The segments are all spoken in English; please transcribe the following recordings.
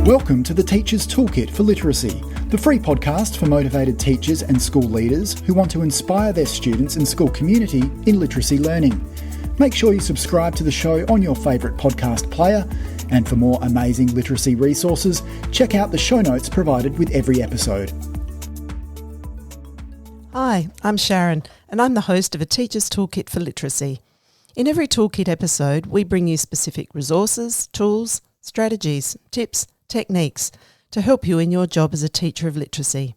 Welcome to the Teacher's Toolkit for Literacy, the free podcast for motivated teachers and school leaders who want to inspire their students and school community in literacy learning. Make sure you subscribe to the show on your favourite podcast player, and for more amazing literacy resources, check out the show notes provided with every episode. Hi, I'm Sharon, and I'm the host of a Teacher's Toolkit for Literacy. In every Toolkit episode, we bring you specific resources, tools, strategies, tips, techniques to help you in your job as a teacher of literacy.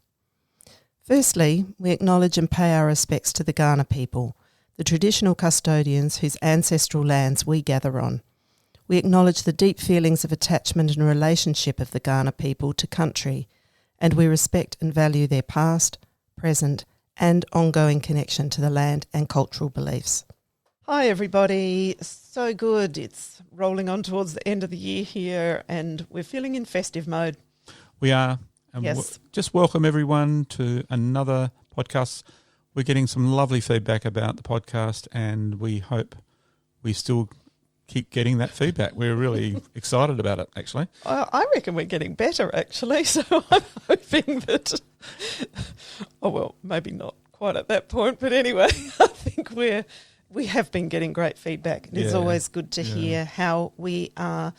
Firstly, we acknowledge and pay our respects to the Kaurna people, the traditional custodians whose ancestral lands we gather on. We acknowledge the deep feelings of attachment and relationship of the Kaurna people to country, and we respect and value their past, present, and ongoing connection to the land and cultural beliefs. Hi everybody, so good. It's rolling on towards the end of the year here and we're feeling in festive mode. We are. And yes. Just welcome everyone to another podcast. We're getting some lovely feedback about the podcast and we hope we still keep getting that feedback. We're really excited about it, actually. I reckon we're getting better, actually, so I'm hoping that... Oh, well, maybe not quite at that point, but anyway, I think we have been getting great feedback. It's always good to hear how we are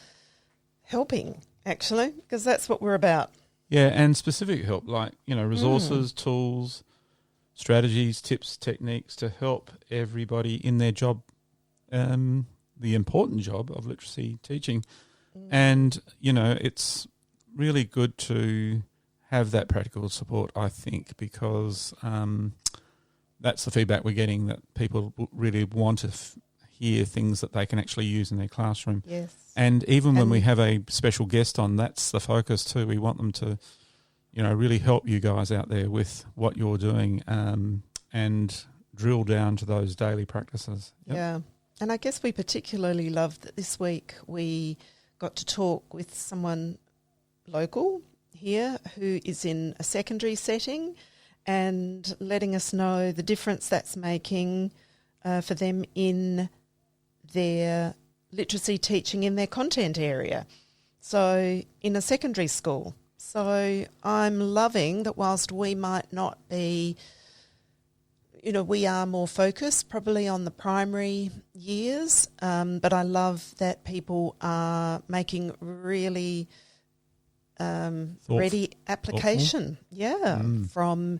helping, actually, because that's what we're about. Yeah, and specific help, like, resources, tools, strategies, tips, techniques to help everybody in their job, the important job of literacy teaching. And, it's really good to have that practical support, I think, because that's the feedback we're getting, that people really want to hear things that they can actually use in their classroom. Yes. And even when we have a special guest on, that's the focus too. We want them to, really help you guys out there with what you're doing and drill down to those daily practices. Yep. Yeah. And I guess we particularly loved that this week we got to talk with someone local here who is in a secondary setting and letting us know the difference that's making for them in their literacy teaching in their content area. So in a secondary school. So I'm loving that whilst we might not be, we are more focused probably on the primary years, but I love that people are making really ready application, from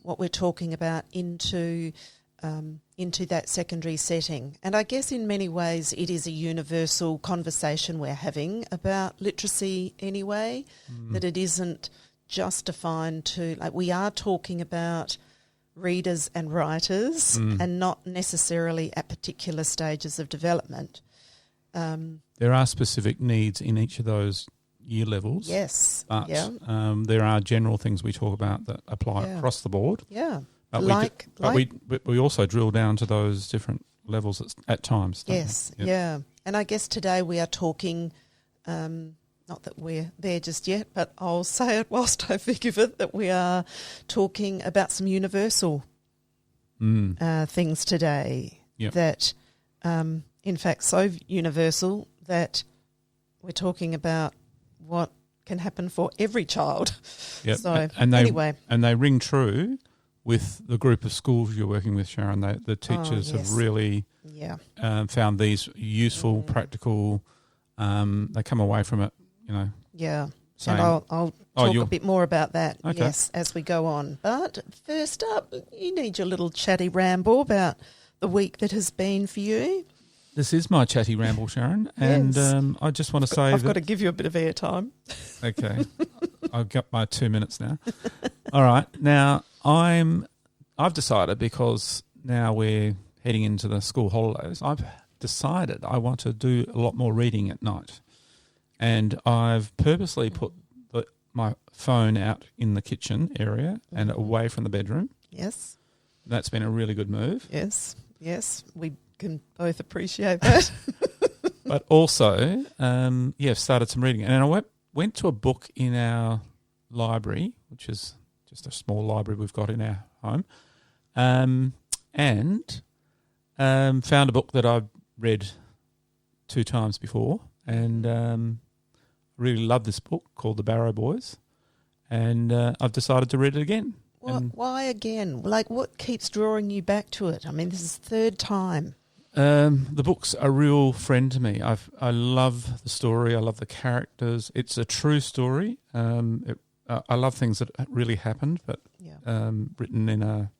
what we're talking about into that secondary setting. And I guess in many ways it is a universal conversation we're having about literacy anyway, that it isn't just defined to, we are talking about readers and writers and not necessarily at particular stages of development. There are specific needs in each of those year levels. Yes. But there are general things we talk about that apply across the board. Yeah. But we also drill down to those different levels at times. Yes. Yep. Yeah. And I guess today we are talking, not that we're there just yet, but I'll say it whilst I think of it, that we are talking about some universal things today that, in fact, so universal that we're talking about what can happen for every child. Yep. So anyway. And they ring true with the group of schools you're working with, Sharon. The teachers have really found these useful, practical, they come away from it, Yeah, saying, and I'll talk a bit more about that, as we go on. But first up, you need your little chatty ramble about the week that has been for you. This is my chatty ramble, Sharon, and I just want to say I've got to give you a bit of airtime. Okay, I've got my 2 minutes now. All right, now I've decided, because now we're heading into the school holidays, I've decided I want to do a lot more reading at night, and I've purposely put my phone out in the kitchen area and away from the bedroom. Yes, that's been a really good move. Yes, we can both appreciate that. But also, I've started some reading. And I went to a book in our library, which is just a small library we've got in our home, and found a book that I've read 2 times before, and I really love this book called The Barrow Boys, and I've decided to read it again. Why again? Like, what keeps drawing you back to it? I mean, this is the third time. The book's a real friend to me. I love the story. I love the characters. It's a true story. I love things that really happened, but written in a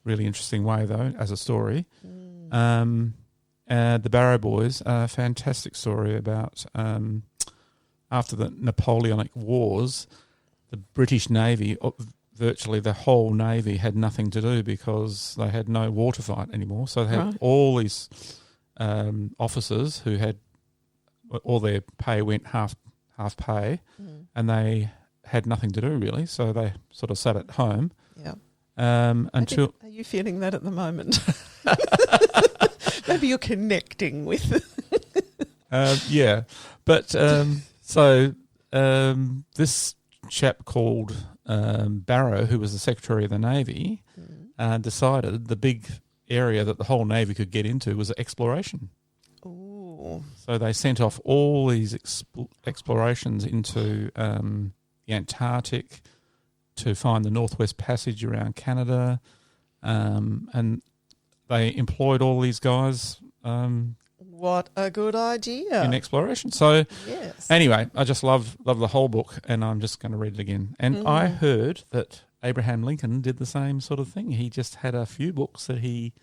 really interesting way, though, as a story. The Barrow Boys, a fantastic story about after the Napoleonic Wars, the British Navy, virtually the whole Navy, had nothing to do because they had no war to fight anymore. So they had all these officers who had all their pay went half pay, and they had nothing to do really. So they sort of sat at home. Yeah. Until are you feeling that at the moment? Maybe you're connecting with. Yeah, but so this chap called Barrow, who was the Secretary of the Navy, decided the big area that the whole Navy could get into was exploration. Ooh. So they sent off all these explorations into the Antarctic to find the Northwest Passage around Canada, and they employed all these guys. What a good idea. In exploration. So yes. Anyway, I just love the whole book, and I'm just going to read it again. And I heard that Abraham Lincoln did the same sort of thing. He just had a few books that he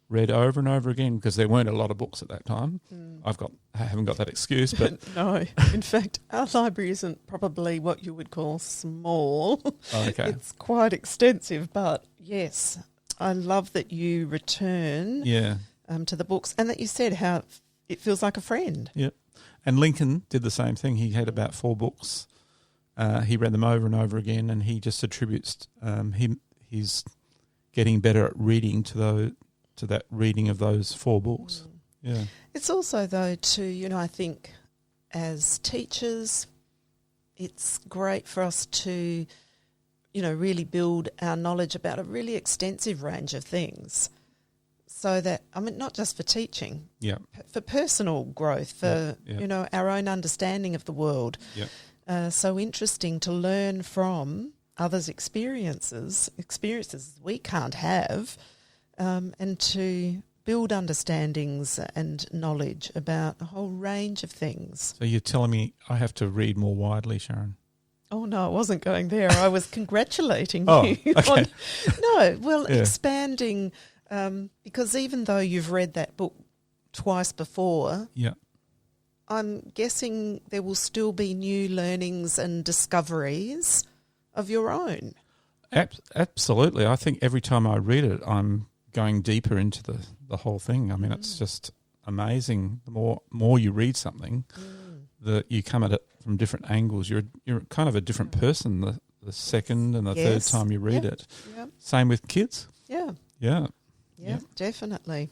read over and over again because there weren't a lot of books at that time. I haven't got that excuse, but no. In fact, our library isn't probably what you would call small. Oh, okay. It's quite extensive, but yes, I love that you return to the books and that you said how it feels like a friend. Yeah. And Lincoln did the same thing. He had about 4 books. He read them over and over again, and he just attributes he's getting better at reading to that reading of those 4 books. Yeah. It's also, though, too, I think as teachers, it's great for us to, really build our knowledge about a really extensive range of things. So that, not just for teaching, for personal growth, for, our own understanding of the world. Yeah. So interesting to learn from others' experiences we can't have, and to build understandings and knowledge about a whole range of things. So you're telling me I have to read more widely, Sharon? Oh, no, I wasn't going there. I was congratulating you okay. on expanding, because even though you've read that book twice before, I'm guessing there will still be new learnings and discoveries of your own. Absolutely. I think every time I read it, I'm going deeper into the whole thing. It's just amazing. The more you read something, that you come at it from different angles. You're kind of a different person the second and the third time you read it. Yep. Same with kids. Yeah. Yeah. Yeah, definitely.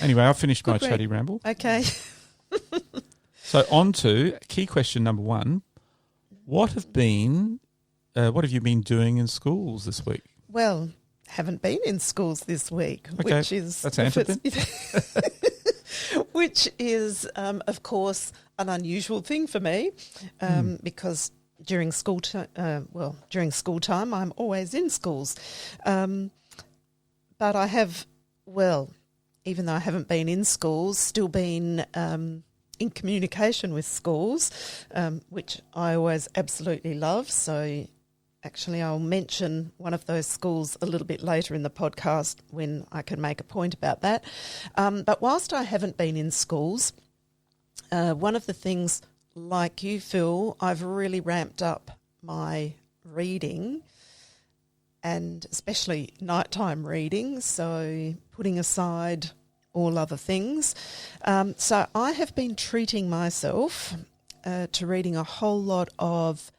Anyway, I've finished my chatty ramble. Okay. So on to key question number 1. What have you been doing in schools this week? Well, haven't been in schools this week, okay. which is... That's answered then. Which is, of course, an unusual thing for me, because during school time, I'm always in schools. But I have, even though I haven't been in schools, still been in communication with schools, which I always absolutely love. So actually I'll mention one of those schools a little bit later in the podcast when I can make a point about that. But whilst I haven't been in schools, one of the things, like you, Phil, I've really ramped up my reading, and especially nighttime reading, so putting aside all other things. So I have been treating myself to reading a whole lot of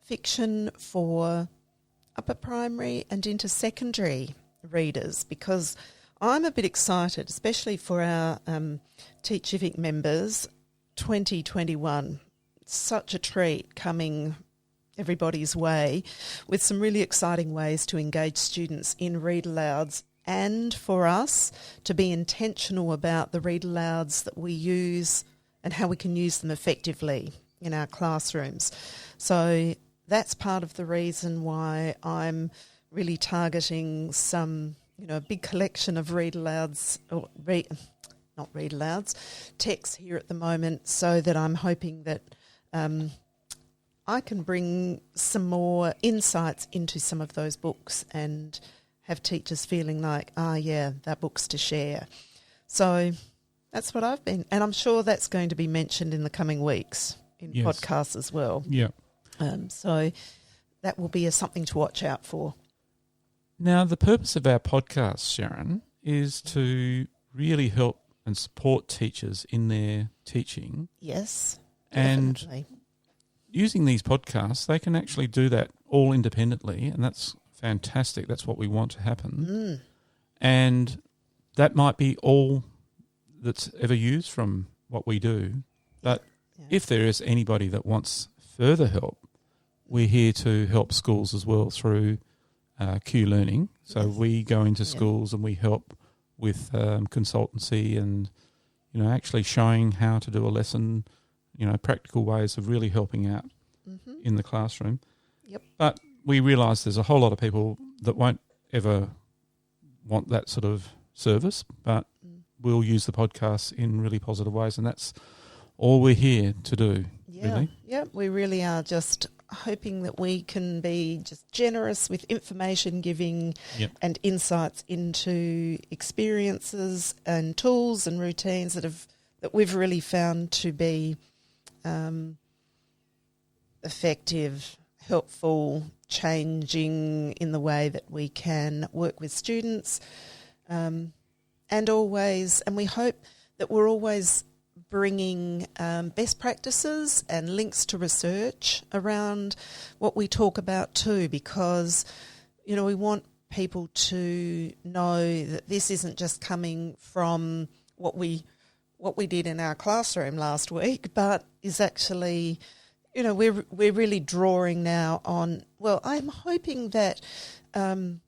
fiction for upper primary and into secondary readers, because I'm a bit excited, especially for our Teachific members. 2021, such a treat coming everybody's way, with some really exciting ways to engage students in read alouds, and for us to be intentional about the read alouds that we use and how we can use them effectively in our classrooms. So that's part of the reason why I'm really targeting some, a big collection of texts here at the moment, so that I'm hoping that I can bring some more insights into some of those books and have teachers feeling like, that book's to share. So that's what I've been, and I'm sure that's going to be mentioned in the coming weeks in podcasts as well. Yeah. So that will be something to watch out for. Now, the purpose of our podcast, Sharon, is to really help and support teachers in their teaching. Yes, and definitely. Using these podcasts, they can actually do that all independently, and that's fantastic. That's what we want to happen. And that might be all that's ever used from what we do. But if there is anybody that wants further help, we're here to help schools as well through Q Learning. So we go into schools and we help with consultancy and, actually showing how to do a lesson, practical ways of really helping out in the classroom. Yep. But we realise there's a whole lot of people that won't ever want that sort of service, but we'll use the podcast in really positive ways, and that's all we're here to do, really. Yeah, we really are just hoping that we can be just generous with information giving and insights into experiences and tools and routines that we've really found to be effective, helpful, changing in the way that we can work with students, and we hope that we're always bringing best practices and links to research around what we talk about too, because, we want people to know that this isn't just coming from what we did in our classroom last week, but is actually, we're really drawing now on, I'm hoping that, through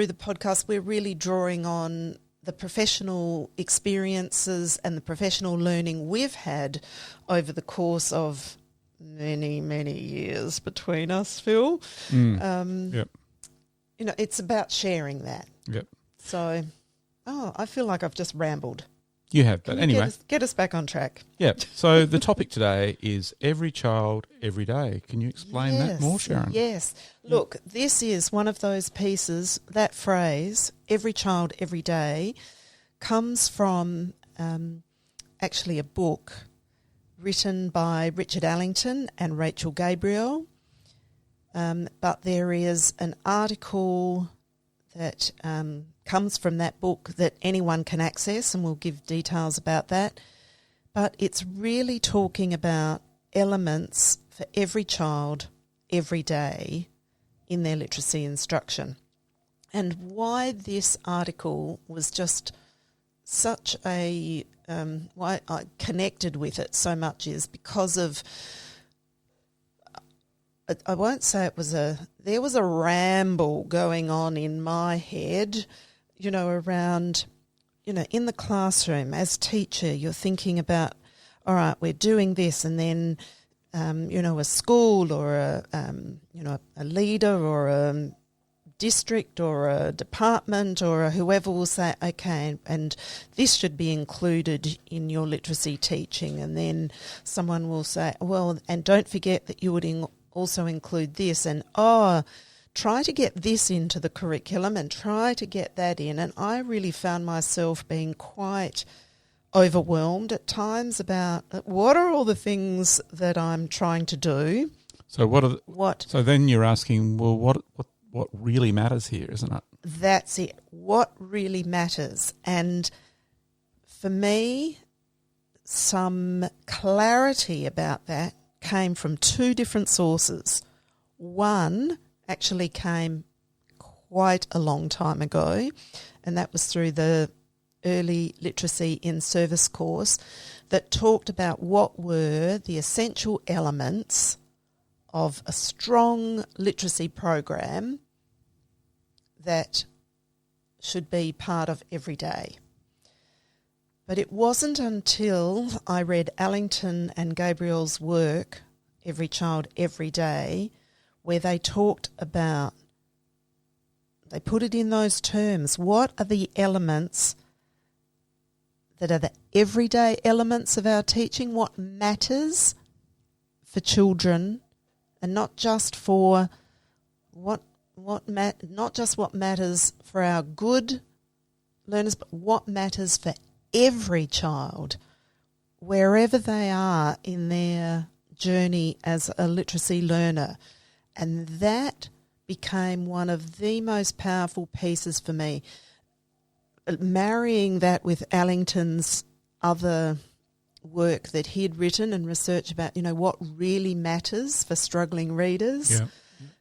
the podcast, we're really drawing on the professional experiences and the professional learning we've had over the course of many, many years between us, Phil. It's about sharing that. Yep. So, I feel like I've just rambled. You have, but anyway. Get us back on track. Yeah. So the topic today is every child, every day. Can you explain that more, Sharon? Yes. Look, this is one of those pieces, that phrase, every child, every day, comes from actually a book written by Richard Allington and Rachel Gabriel. But there is an article that comes from that book that anyone can access, and we'll give details about that. But it's really talking about elements for every child, every day in their literacy instruction. And why this article was just such a, why I connected with it so much is because of, I won't say there was a ramble going on in my head, around, in the classroom as teacher, you're thinking about, all right, we're doing this, and then, a school or a leader or a district or a department or whoever will say, okay, and this should be included in your literacy teaching, and then someone will say, well, and don't forget that you would also include this, and try to get this into the curriculum and try to get that in. And I really found myself being quite overwhelmed at times about what are all the things that I'm trying to do. So So then you're asking, well, what really matters here, isn't it? That's it. What really matters? And for me, some clarity about that came from two different sources. One actually came quite a long time ago, and that was through the Early Literacy in Service course that talked about what were the essential elements of a strong literacy program that should be part of every day. But it wasn't until I read Allington and Gabriel's work, Every Child, Every Day, where they talked about, they put it in those terms, what are the elements that are the everyday elements of our teaching, what matters for children, and not just for not just what matters for our good learners, but what matters for every child, wherever they are in their journey as a literacy learner. And that became one of the most powerful pieces for me. Marrying that with Allington's other work that he'd written and research about, what really matters for struggling readers. Yeah.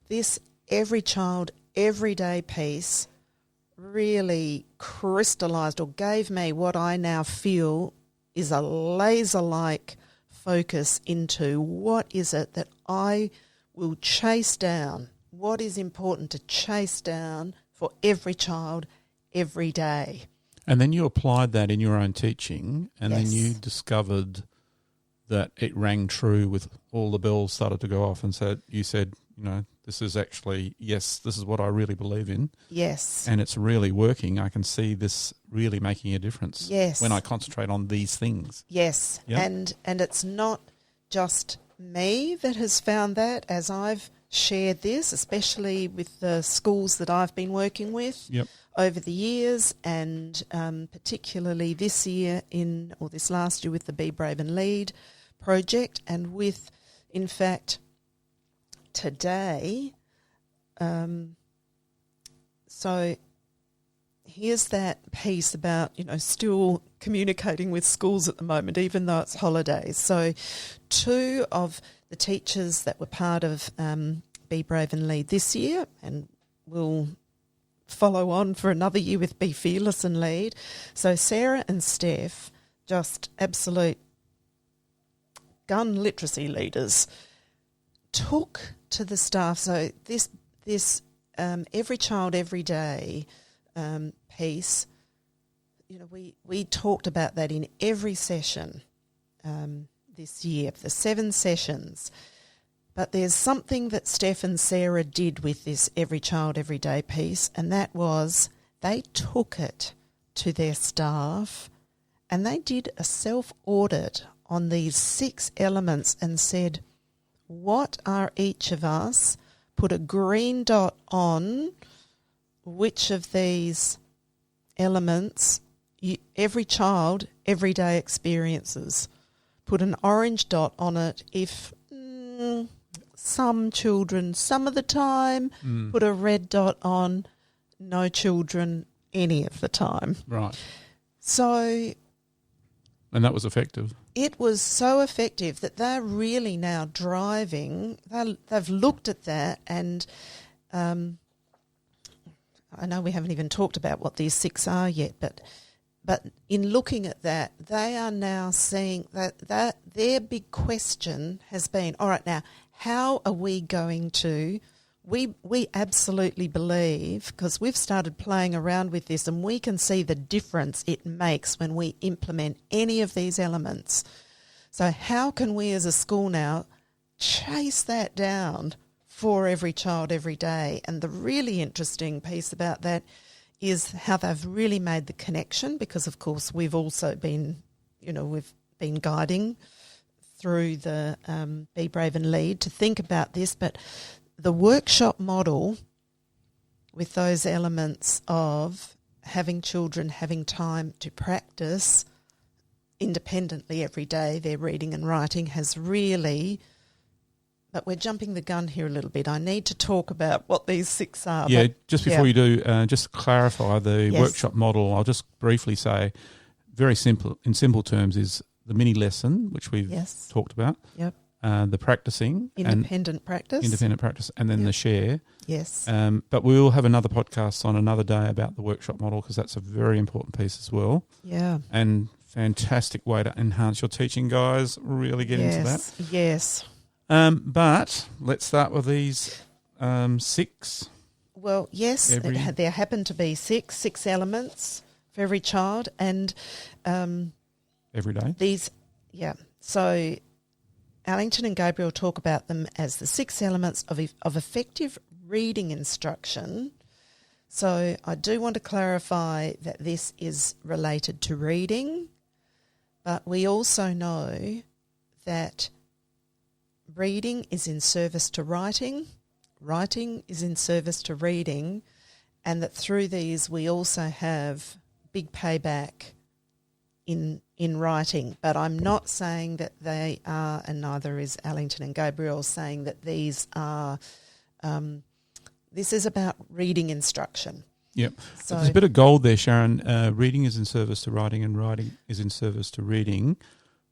This Every Child, Everyday piece really crystallised or gave me what I now feel is a laser-like focus into what is it that I will chase down, what is important to chase down for every child every day. And then you applied that in your own teaching, and Yes. then you discovered that it rang true with all the bells started to go off, and you said, this is actually, yes, this is what I really believe in. Yes. And it's really working. I can see this really making a difference. Yes. When I concentrate on these things. Yes. Yeah. And it's not just me that has found that as I've shared this, especially with the schools that I've been working with over the years, and particularly this last year with the Be Brave and Lead project, and with, in fact, today. So here's that piece about, still communicating with schools at the moment, even though it's holidays. So 2 of the teachers that were part of Be Brave and Lead this year, and will follow on for another year with Be Fearless and Lead. So Sarah and Steph, just absolute gun literacy leaders, took to the staff. So this Every Child, Every Day piece, we talked about that in every session this year, the 7 sessions. But there's something that Steph and Sarah did with this Every Child, Every Day piece, and that was they took it to their staff and they did a self-audit on these 6 elements and said, what are each of us? Put a green dot on which of these elements every child every day experiences. Put an orange dot on it if some children some of the time. Put a red dot on no children any of the time. Right. So... And that was effective. It was so effective that they're really now driving. They've looked at that, and I know we haven't even talked about what these 6 are yet, but in looking at that, they are now seeing that their big question has been, all right, now, how are we going to... We absolutely believe, because we've started playing around with this, and we can see the difference it makes when we implement any of these elements. So how can we as a school now chase that down for every child every day? And the really interesting piece about that is how they've really made the connection, because of course we've also been, we've been guiding through the Be Brave and Lead to think about this, but the workshop model with those elements of having children having time to practice independently every day their reading and writing has really... But we're jumping the gun here a little bit. I need to talk about what these 6 are. Yeah, just before you do, just clarify the Yes. workshop model. I'll just briefly say, very simple, in simple terms, is the mini lesson, which we've talked about. Yep. The practicing. Independent practice. And then the share. Yes. But we will have another podcast on another day about the workshop model, because that's a very important piece as well. Yeah. And fantastic way to enhance your teaching, guys. Really get into that. Yes. But let's start with these 6. Well, yes, there happen to be six elements for every child. And every day. So Allington and Gabriel talk about them as the 6 elements of effective reading instruction. So I do want to clarify that this is related to reading, but we also know that reading is in service to writing, writing is in service to reading, and that through these we also have big payback in writing. But I'm not saying that they are, and neither is Allington and Gabriel, saying that these are, this is about reading instruction. Yep. So There's a bit of gold there, Sharon. Reading is in service to writing and writing is in service to reading.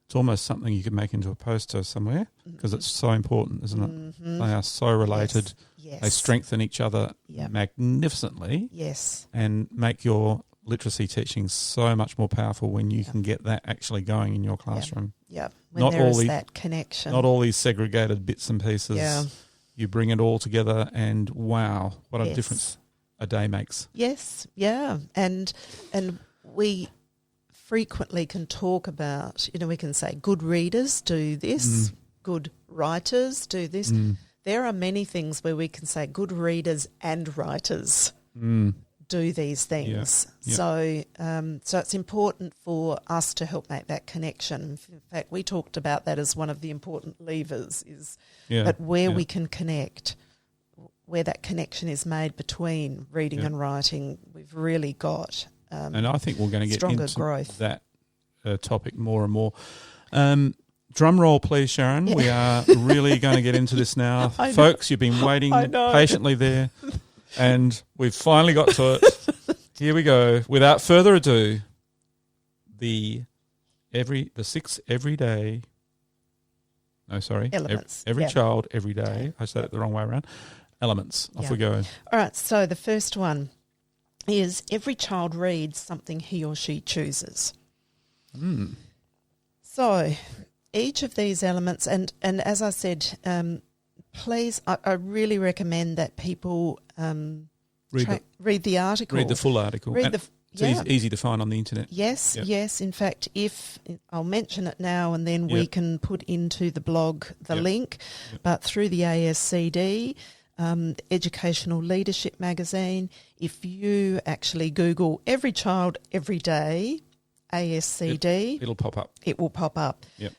It's almost something you could make into a poster somewhere because it's so important, isn't it? Mm-hmm. They are so related. Yes. They strengthen each other Yep. magnificently. Yes. And make your literacy teaching so much more powerful when you can get that actually going in your classroom. Yeah. When Not there all is the- that connection. Not all these segregated bits and pieces. Yeah. You bring it all together and wow, what a Yes. difference a day makes. Yes, yeah. And we frequently can talk about, we can say good readers do this, good writers do this. There are many things where we can say good readers and writers do these things. Yeah. So it's important for us to help make that connection. In fact, we talked about that as one of the important levers is that where we can connect, where that connection is made between reading and writing, we've really got and I think we're going to get stronger into growth. that topic more and more. Drum roll, please, Sharon. We are really going to get into this now. I know. Folks, you've been waiting I know. patiently there, and we've finally got to it. Here we go. Without further ado, the 6 everyday. No, sorry. Elements. Every child, every day. I said it the wrong way around. Elements. Off we go. All right, so the first one is every child reads something he or she chooses. So each of these elements, and as I said, please, I really recommend that people read the article. Read the full article. It's easy to find on the internet. Yes, Yep. yes. In fact, I'll mention it now and then we can put into the blog the link, but through the ASCD, Educational Leadership Magazine, if you actually Google Every Child, Every Day, ASCD, It'll pop up. it will pop up. Yep.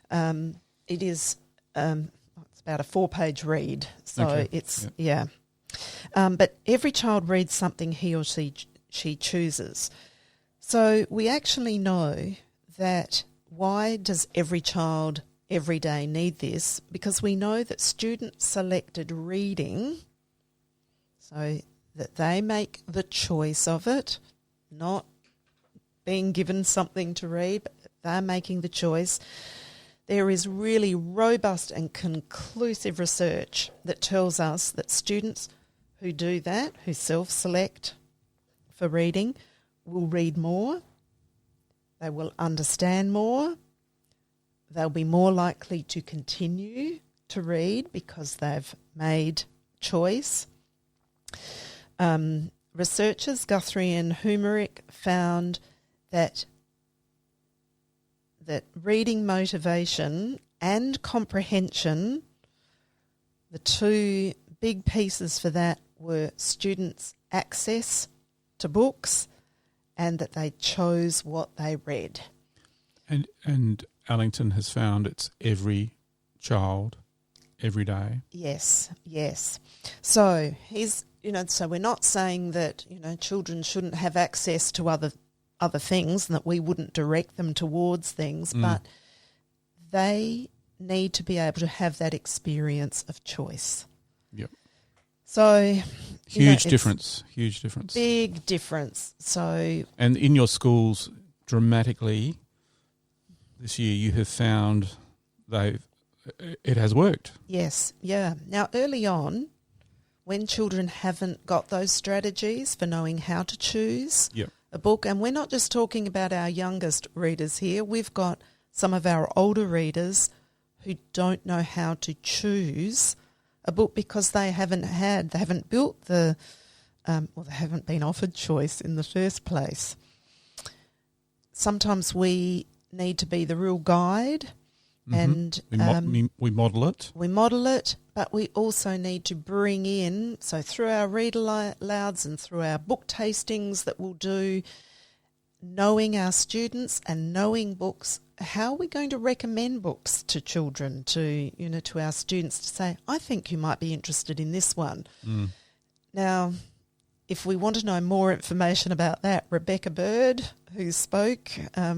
It is it's about a 4-page read, so Okay. it's but every child reads something he or she chooses. So we actually know that why does every child every day need this? Because we know that student-selected reading, so that they make the choice of it, not being given something to read, but they're making the choice. There is really robust and conclusive research that tells us that students who do that, who self-select for reading, will read more, they will understand more, they'll be more likely to continue to read because they've made choice. Researchers Guthrie and Humerick found that reading motivation and comprehension, the two big pieces for that were students' access to books and that they chose what they read. And Allington has found it's every child, every day. Yes, yes. So so we're not saying that, children shouldn't have access to other things and that we wouldn't direct them towards things, but they need to be able to have that experience of choice. Yep. So Huge difference. Big difference. So And in your schools, dramatically, this year you have found it has worked. yes, yeah. Now early on, when children haven't got those strategies for knowing how to choose a book, and we're not just talking about our youngest readers here, we've got some of our older readers who don't know how to choose a book because they haven't built they haven't been offered choice in the first place. sometimes we need to be the real guide, and we model it. We model it, but we also need to bring in, so through our read alouds and through our book tastings that we'll do, knowing our students and knowing books, how are we going to recommend books to children, to our students, to say, I think you might be interested in this one. Now, if we want to know more information about that, Rebecca Bird, who spoke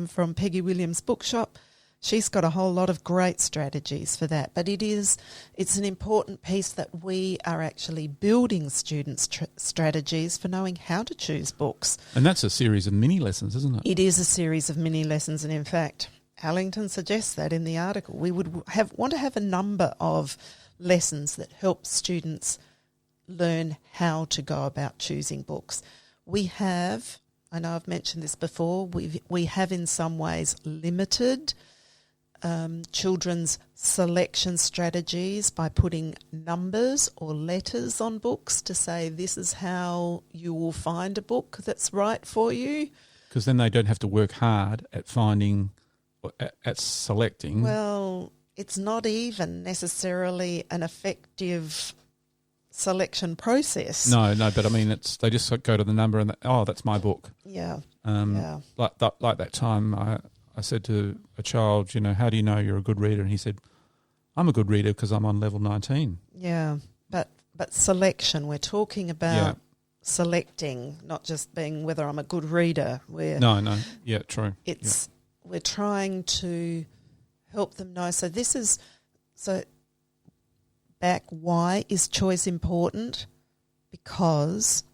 from Peggy Williams' bookshop, she's got a whole lot of great strategies for that. But it's an important piece that we are actually building students' strategies for knowing how to choose books. And that's a series of mini lessons, isn't it? It is a series of mini lessons, and in fact, Allington suggests that in the article. We would want to have a number of lessons that help students learn how to go about choosing books. We have, I know I've mentioned this before, we have in some ways limited children's selection strategies by putting numbers or letters on books to say this is how you will find a book that's right for you. Because then they don't have to work hard at finding, at selecting. Well, it's not even necessarily an effective selection process. No, but I mean, they just go to the number and that's my book. Yeah. Like that time I said to a child, how do you know you're a good reader? And he said, I'm a good reader because I'm on level 19. Yeah, but selection, we're talking about selecting, not just being whether I'm a good reader. No, yeah, true. We're trying to help them know. Why is choice important? Because,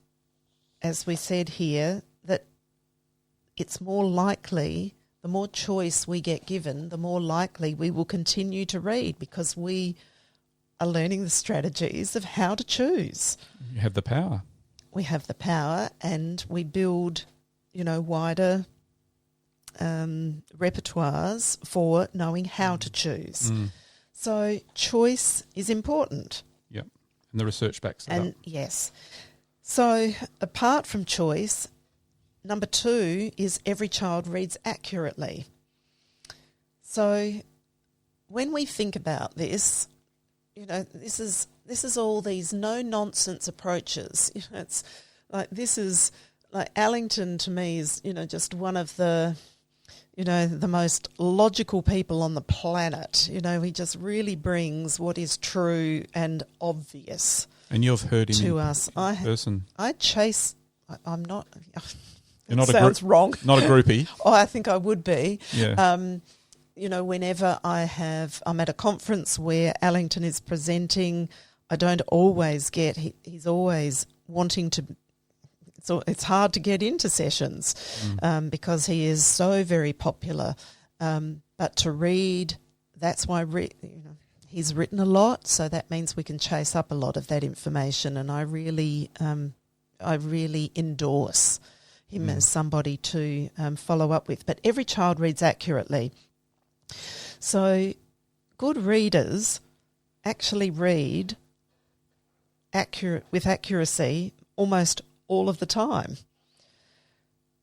as we said here, that it's more likely, the more choice we get given, the more likely we will continue to read, because we are learning the strategies of how to choose. You have the power. We have the power, and we build, wider repertoires for knowing how to choose. So choice is important. Yep, and the research backs that up. Yes. So apart from choice, number 2 is every child reads accurately. So when we think about this, this is all these no-nonsense approaches. It's like, this is like Allington to me is, just one of the most logical people on the planet. He just really brings what is true and obvious. And you've heard him to us. person. I'm not. You're not sounds wrong. Not a groupie. I think I would be. Yeah. Whenever I'm at a conference where Allington is presenting, I don't always get. He's always wanting to. So it's hard to get into sessions because he is so very popular. But to read, that's why he's written a lot, so that means we can chase up a lot of that information. And I really endorse him as somebody to follow up with. But every child reads accurately. So good readers actually read with accuracy almost all of the time.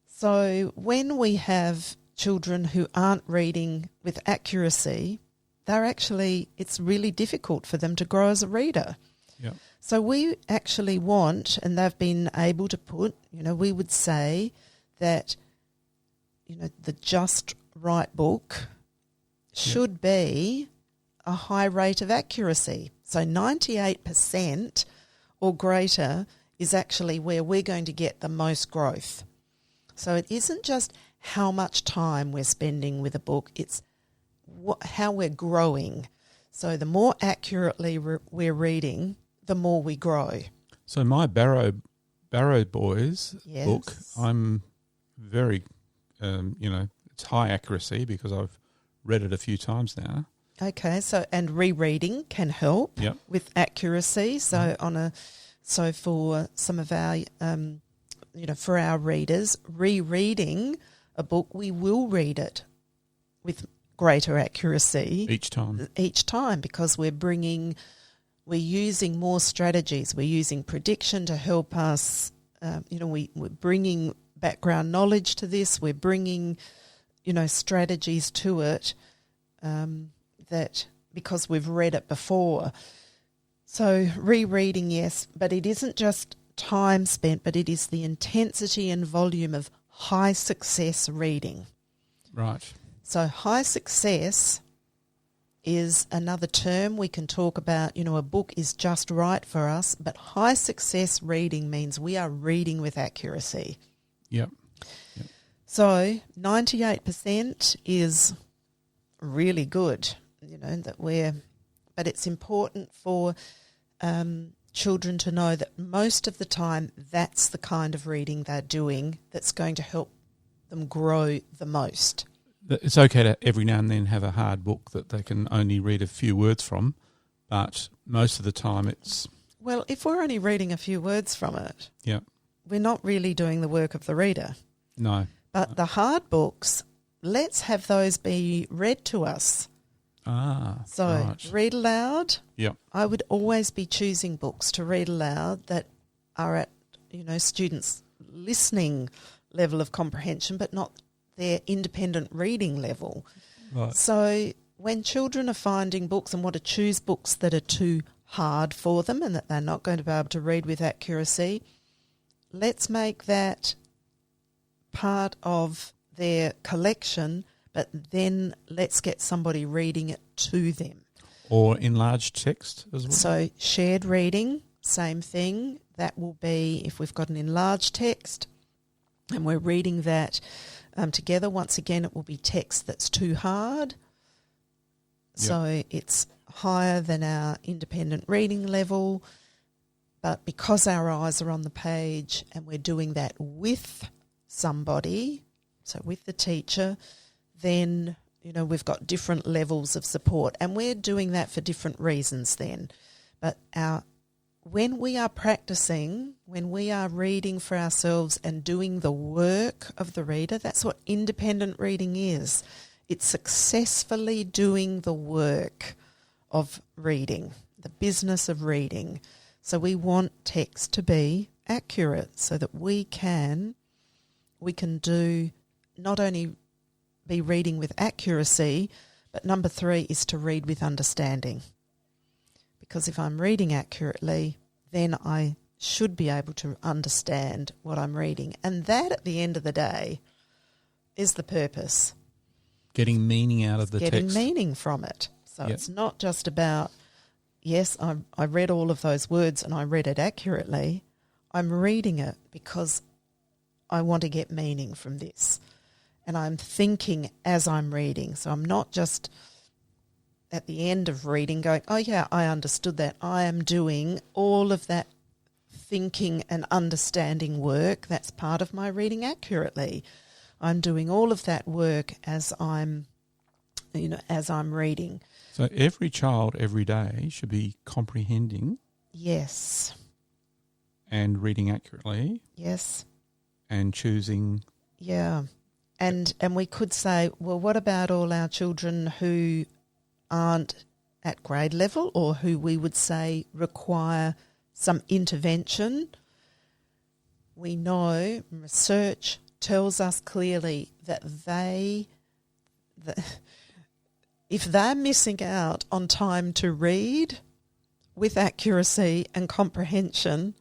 So when we have children who aren't reading with accuracy, it's really difficult for them to grow as a reader. Yeah. So we actually want, and they've been able to put, we would say that, the just right book should be a high rate of accuracy. So 98% or greater is actually where we're going to get the most growth. So it isn't just how much time we're spending with a book, it's how we're growing. So the more accurately we're reading, the more we grow. So my Barrow Boys Yes. book, I'm very, it's high accuracy because I've read it a few times now. Okay, and rereading can help with accuracy. So So for some of our, for our readers, rereading a book, we will read it with greater accuracy each time because we're using more strategies. We're using prediction to help us. We're bringing background knowledge to this. We're bringing strategies to it that because we've read it before. So rereading, yes, but it isn't just time spent, but it is the intensity and volume of high success reading. Right. So high success is another term we can talk about. A book is just right for us, but high success reading means we are reading with accuracy. Yep. So 98% is really good, but it's important for children to know that most of the time that's the kind of reading they're doing that's going to help them grow the most. It's okay to every now and then have a hard book that they can only read a few words from, but most of the time it's... Well, if we're only reading a few words from it, we're not really doing the work of the reader. No. But the hard books, let's have those be read to us. So right. Read aloud. Yep. I would always be choosing books to read aloud that are at, students' listening level of comprehension, but not their independent reading level. Right. So when children are finding books and want to choose books that are too hard for them and that they're not going to be able to read with accuracy, let's make that part of their collection, but then let's get somebody reading it to them. Or enlarged text as well. So shared reading, same thing. That will be if we've got an enlarged text and we're reading that together. Once again, it will be text that's too hard. Yep. So it's higher than our independent reading level. But because our eyes are on the page and we're doing that with somebody, so with the teacher, then, we've got different levels of support. And we're doing that for different reasons then. But when we are practicing, when we are reading for ourselves and doing the work of the reader, that's what independent reading is. It's successfully doing the work of reading, the business of reading. So we want text to be accurate so that we can do not only be reading with accuracy, but number 3 is to read with understanding. Because if I'm reading accurately, then I should be able to understand what I'm reading. And that, at the end of the day, is the purpose. Getting meaning out of the text. Getting meaning from it. So It's not just about, yes, I read all of those words and I read it accurately. I'm reading it because I want to get meaning from this. And I'm thinking as I'm reading. So I'm not just at the end of reading going, oh yeah, I understood that. I am doing all of that thinking and understanding work. That's part of my reading accurately. I'm doing all of that work as I'm reading. So every child every day should be comprehending. Yes. And reading accurately. Yes. And choosing. Yeah. And we could say, well, what about all our children who aren't at grade level or who we would say require some intervention? We know research tells us clearly that if they're missing out on time to read with accuracy and comprehension,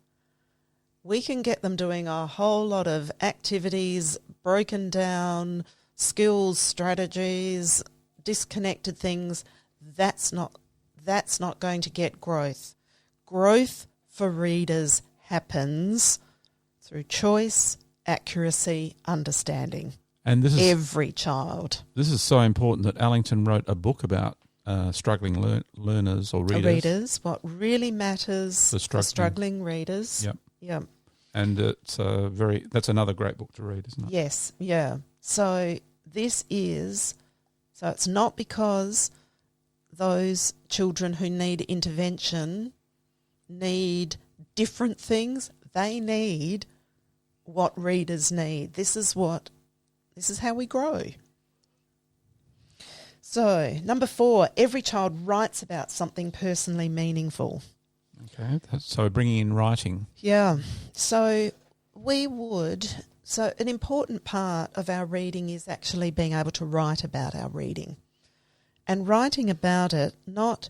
we can get them doing a whole lot of activities, broken down skills, strategies, disconnected things. That's not going to get growth. Growth for readers happens through choice, accuracy, understanding. And this is every child. This is so important that Allington wrote a book about struggling learners or readers. What really matters for struggling readers. Yep. Yep. And that's another great book to read, isn't it? Yes. Yeah. So it's not because those children who need intervention need different things. They need what readers need. This is how we grow. So, number 4, every child writes about something personally meaningful. Okay, so bringing in writing. Yeah. So we would So an important part of our reading is actually being able to write about our reading. And writing about it, not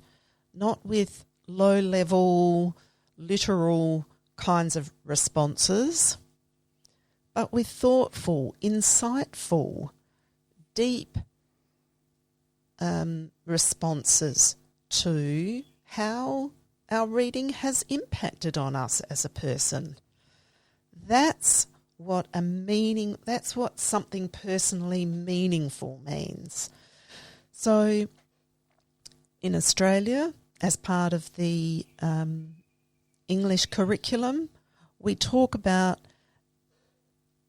with low-level, literal kinds of responses, but with thoughtful, insightful, deep responses to how our reading has impacted on us as a person. That's what something personally meaningful means. So in Australia, as part of the English curriculum, we talk about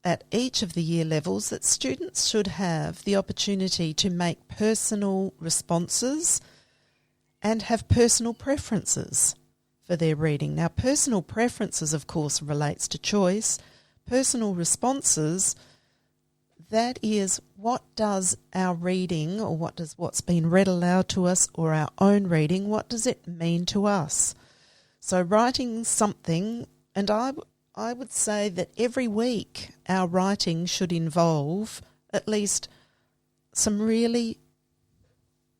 at each of the year levels that students should have the opportunity to make personal responses and have personal preferences for their reading. Now, personal preferences, of course, relates to choice. Personal responses, that is, what does our reading, or what's been read aloud to us, or our own reading, what does it mean to us? So writing something, and I would say that every week our writing should involve at least some really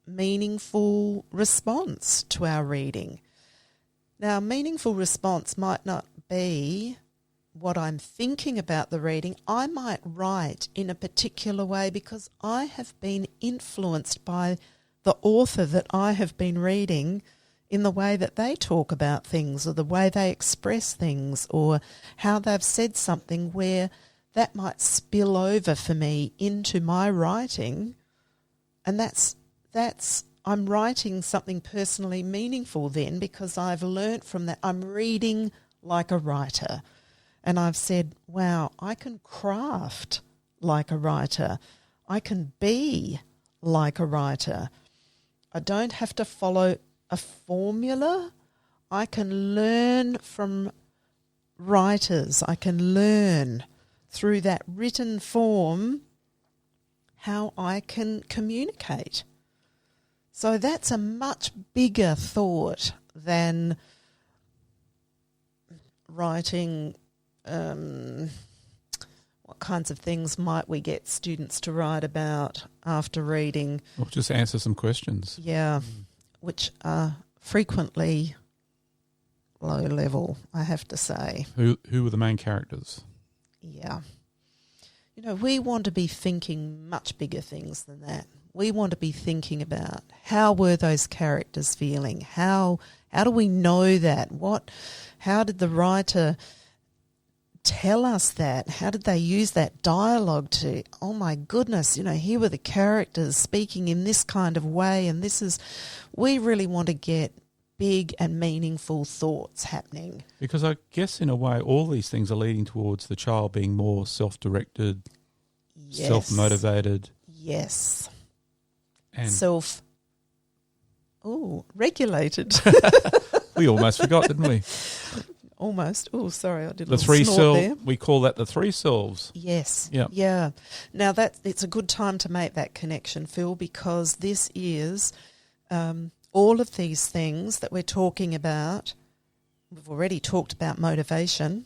meaningful response to our reading. Now, meaningful response might not be what I'm thinking about the reading. I might write in a particular way because I have been influenced by the author that I have been reading in the way that they talk about things, or the way they express things, or how they've said something where that might spill over for me into my writing. And that's I'm writing something personally meaningful then, because I've learnt from that. I'm reading like a writer. And I've said, wow, I can craft like a writer. I can be like a writer. I don't have to follow a formula. I can learn from writers. I can learn through that written form how I can communicate. So that's a much bigger thought than writing. What kinds of things might we get students to write about after reading? Or just answer some questions. Yeah, which are frequently low level, I have to say. Who were the main characters? Yeah. You know, we want to be thinking much bigger things than that. We want to be thinking about how were those characters feeling? How do we know that? How did the writer tell us that? How did they use that dialogue to, oh my goodness, you know, here were the characters speaking in this kind of way, and we really want to get big and meaningful thoughts happening. Because I guess in a way all these things are leading towards the child being more self-directed, Yes. self-motivated. Yes. And regulated. we almost forgot, didn't we? Almost. Oh, sorry, I did a The little three snort there. we call that the three selves. Yes. Yeah. Yeah. Now it's a good time to make that connection, Phil, because this is all of these things that we're talking about. We've already talked about motivation,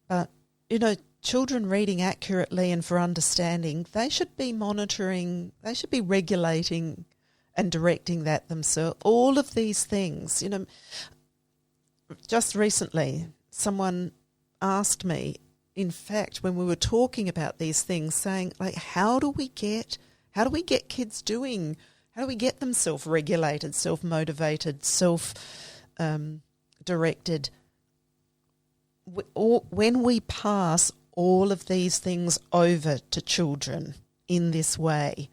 but you know, children reading accurately and for understanding, they should be monitoring, they should be regulating and directing that themselves. All of these things, you know. Just recently, someone asked me, in fact, when we were talking about these things, saying, like, how do we get kids doing, how do we get them self-regulated, self-motivated, self-directed? When we pass all of these things over to children in this way,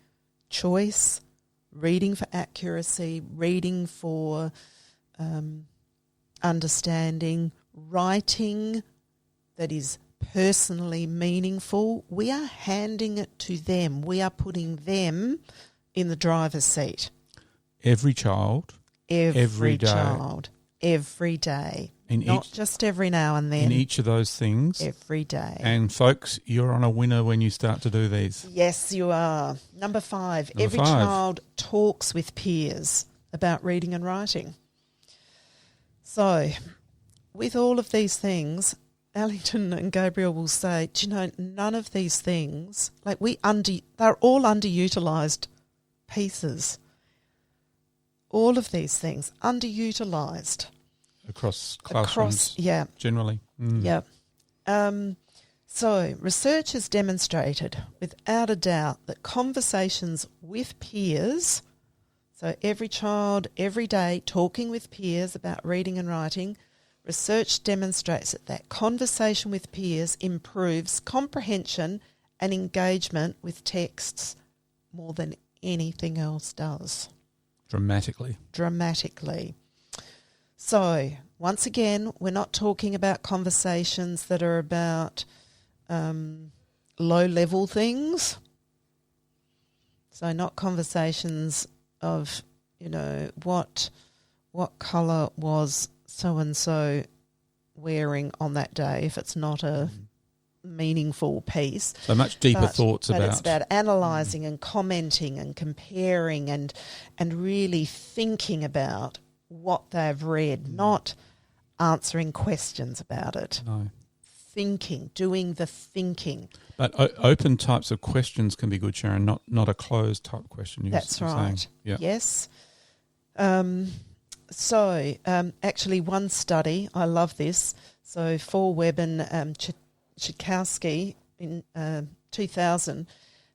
choice, reading for accuracy, reading for understanding, writing that is personally meaningful, we are handing it to them. We are putting them in the driver's seat. Every child. Every child. Every day. Not just every now and then. In each of those things. Every day. And folks, you're on a winner when you start to do these. Yes, you are. Number 5. Every child talks with peers about reading and writing. So, with all of these things, Allington and Gabriel will say, do you know, none of these things, like they're all underutilised pieces. All of these things, underutilised. Across classrooms, generally. Yeah. So research has demonstrated without a doubt that conversations with peers, so every child, every day, talking with peers about reading and writing, research demonstrates that conversation with peers improves comprehension and engagement with texts more than anything else does. Dramatically. So, once again, we're not talking about conversations that are about low-level things. So not conversations of, what colour was so-and-so wearing on that day, if it's not a meaningful piece. So much deeper thoughts but about... it's about analysing and commenting and comparing and really thinking about what they've read, not answering questions about it. No. Thinking, doing the thinking. But open types of questions can be good, Sharon, not a closed type question. That's right. Yeah. Yes. Actually one study, I love this, so for Webb and Chikowski in 2000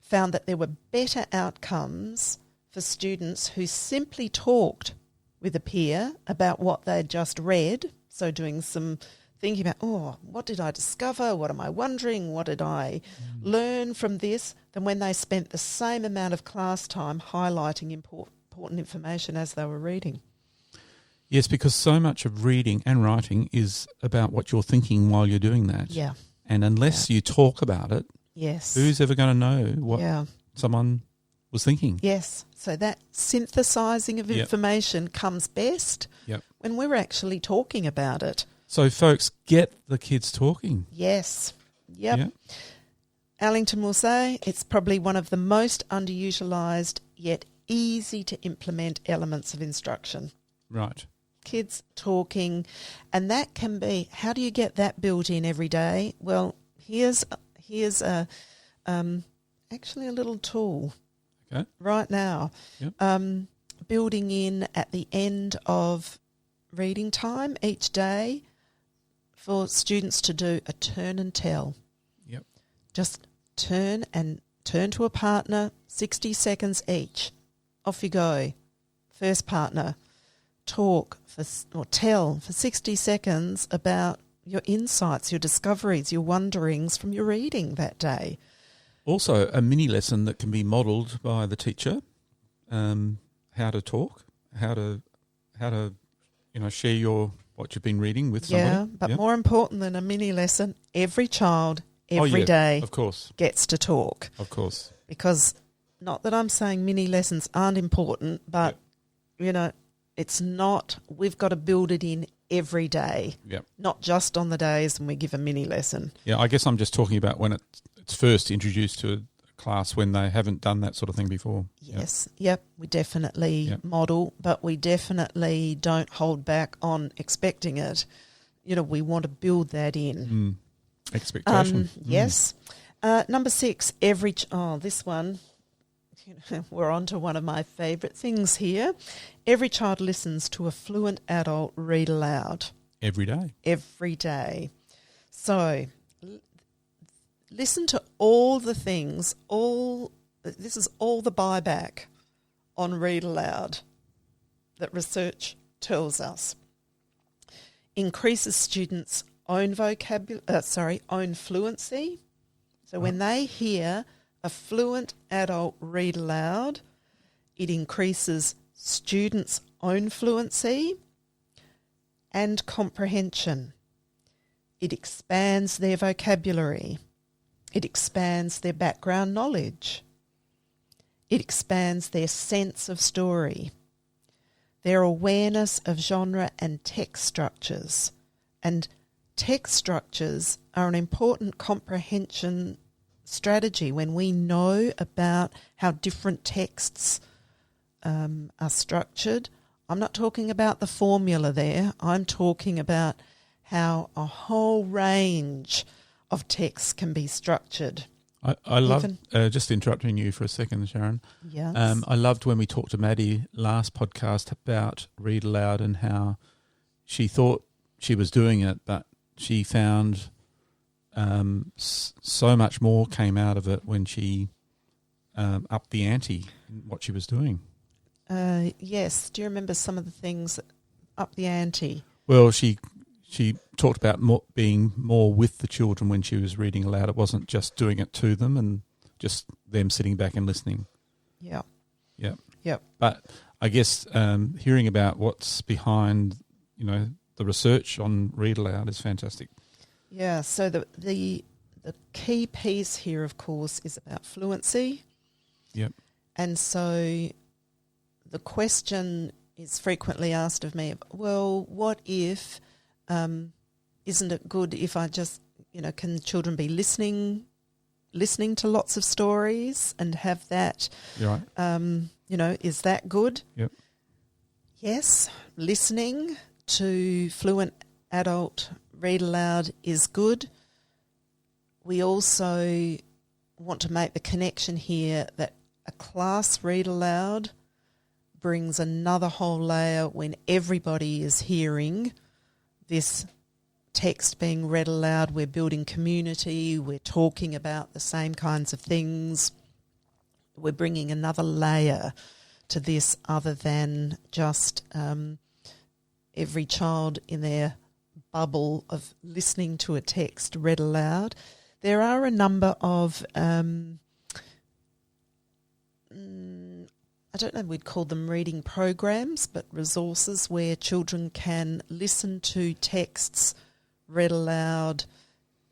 found that there were better outcomes for students who simply talked with a peer about what they'd just read, so doing some thinking about, what did I discover? What am I wondering? What did I learn from this? Than when they spent the same amount of class time highlighting important information as they were reading. Yes, because so much of reading and writing is about what you're thinking while you're doing that. Yeah. And unless you talk about it, who's ever going to know what someone was thinking? Yes. So that synthesising of information comes best when we're actually talking about it. So, folks, get the kids talking. Yes. Yep. Allington will say it's probably one of the most underutilised yet easy to implement elements of instruction. Right. Kids talking, and that can be, how do you get that built in every day? Well, here's actually a little tool right now. Yep. Building in at the end of reading time each day for students to do a turn and tell. Yep. Just turn to a partner, 60 seconds each. Off you go. First partner, tell for 60 seconds about your insights, your discoveries, your wonderings from your reading that day. Also, a mini lesson that can be modelled by the teacher, how to talk, how to share what you've been reading with somebody. Yeah, but more important than a mini lesson, every child every day of course gets to talk. Of course. Because not that I'm saying mini lessons aren't important, but it's not, we've got to build it in every day. Yep. Not just on the days when we give a mini lesson. Yeah, I guess I'm just talking about when it's first introduced to a class when they haven't done that sort of thing before. Yes, yep. We definitely model, but we definitely don't hold back on expecting it. We want to build that in. Expectation. Yes. Number 6, this one, we're on to one of my favourite things here. Every child listens to a fluent adult read aloud. Every day. Every day. So listen to all the things, this is all the buyback on read aloud that research tells us. Increases students' own own fluency. So when they hear a fluent adult read aloud, it increases students' own fluency and comprehension. It expands their vocabulary. It expands their background knowledge. It expands their sense of story, their awareness of genre and text structures. And text structures are an important comprehension strategy when we know about how different texts are structured. I'm not talking about the formula there. I'm talking about how a whole range of texts can be structured. I love, just interrupting you for a second, Sharon. Yes. I loved when we talked to Maddie last podcast about read aloud and how she thought she was doing it, but she found so much more came out of it when she upped the ante in what she was doing. Yes. Do you remember some of the things that up the ante? Well, she talked about being more with the children when she was reading aloud. It wasn't just doing it to them and just them sitting back and listening. Yeah. Yeah. Yep. But I guess hearing about what's behind, the research on read aloud is fantastic. Yeah. So the key piece here, of course, is about fluency. Yep. And so the question is frequently asked of me, well, what if, isn't it good if I just, can children be listening to lots of stories and have that, You're right. Is that good? Yep. Yes, listening to fluent adult read aloud is good. We also want to make the connection here that a class read aloud brings another whole layer when everybody is hearing this text being read aloud. We're building community, we're talking about the same kinds of things. We're bringing another layer to this other than just every child in their bubble of listening to a text read aloud. There are a number of, I don't know, we'd call them reading programs, but resources where children can listen to texts read aloud,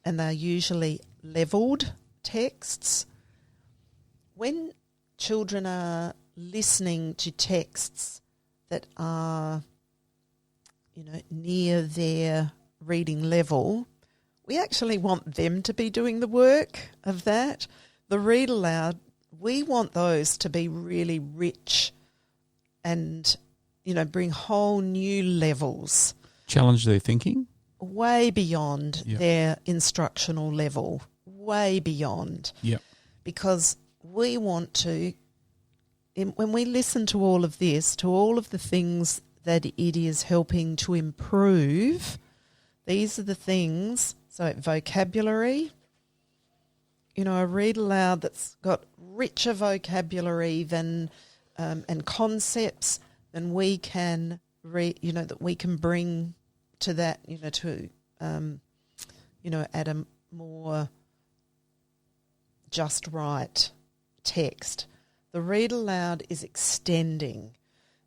and they're usually levelled texts. When children are listening to texts that are, near their reading level, we actually want them to be doing the work of that. The read aloud, we want those to be really rich and, bring whole new levels. Challenge their thinking? Way beyond Yep. their instructional level, way beyond. Yeah. Because we want to, when we listen to all of this, to all of the things that it is helping to improve, these are the things, so vocabulary, a read aloud that's got richer vocabulary than and concepts than we can that we can bring to that, at a more just right text. The read aloud is extending.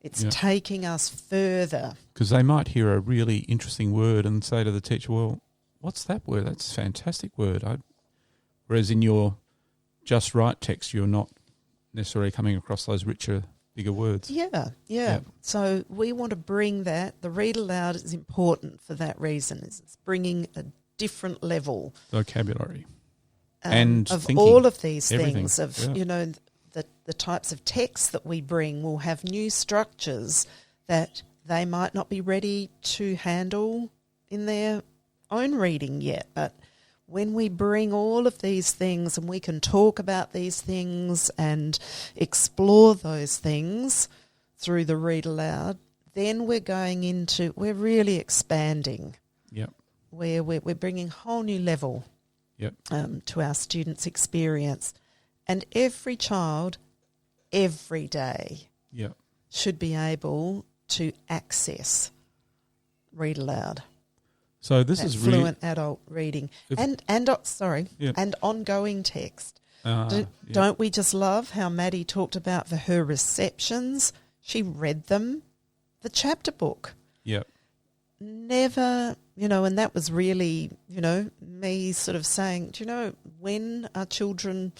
It's taking us further. Because they might hear a really interesting word and say to the teacher, well, what's that word? That's a fantastic word. Whereas in your just right text, you're not necessarily coming across those richer, bigger words. Yeah. So we want to bring that. The read aloud is important for that reason. It's bringing a different level. Vocabulary. And of thinking. all of these Everything. things, of, the types of texts that we bring will have new structures that they might not be ready to handle in their own reading yet. But when we bring all of these things and we can talk about these things and explore those things through the read aloud, then we're really expanding. Yep. Where we're bringing a whole new level to our students' experience. And every child, every day, should be able to access read aloud. So this is fluent adult reading and ongoing text. Don't we just love how Maddie talked about for her receptions? She read them, the chapter book. Yep. Never, and that was really, me sort of saying, when are children,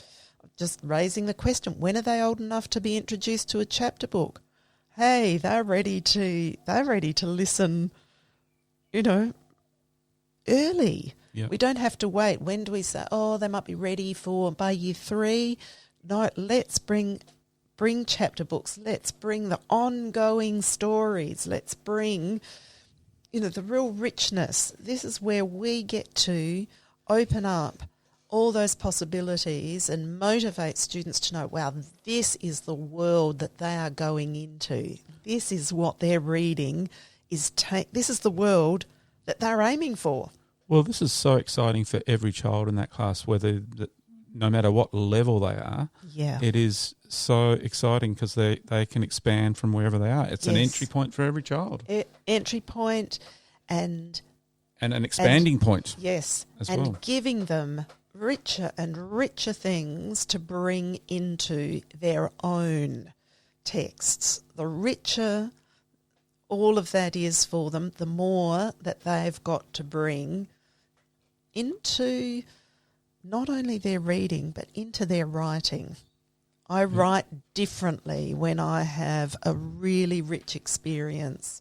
just raising the question, when are they old enough to be introduced to a chapter book? Hey, they're ready to listen, early. Yep. We don't have to wait. When do we say, they might be ready by year 3? No, let's bring chapter books. Let's bring the ongoing stories. Let's bring, the real richness. This is where we get to open up all those possibilities and motivate students to know, wow, this is the world that they are going into. This is what they're reading. This is the world that they're aiming for. Well, this is so exciting for every child in that class, no matter what level they are. Yeah. It is so exciting because they can expand from wherever they are. It's an entry point for every child. Entry point and an expanding point. Yes. As and well. Giving them richer and richer things to bring into their own texts. The richer all of that is for them, the more that they've got to bring into not only their reading but into their writing. I write differently when I have a really rich experience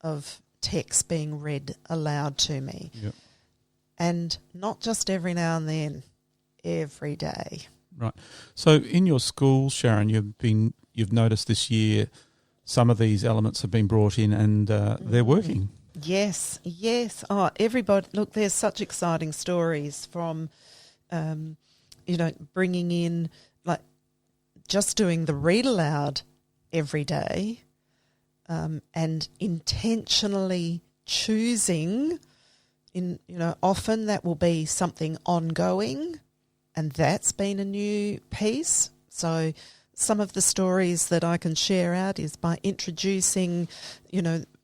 of text being read aloud to me. Yep. And not just every now and then, every day. Right. So in your school, Sharon, you've noticed this year some of these elements have been brought in and they're working. Yes. Oh, everybody, look, there's such exciting stories from, bringing in, like, just doing the read aloud every day and intentionally choosing, often that will be something ongoing, and that's been a new piece. So some of the stories that I can share out is by introducing,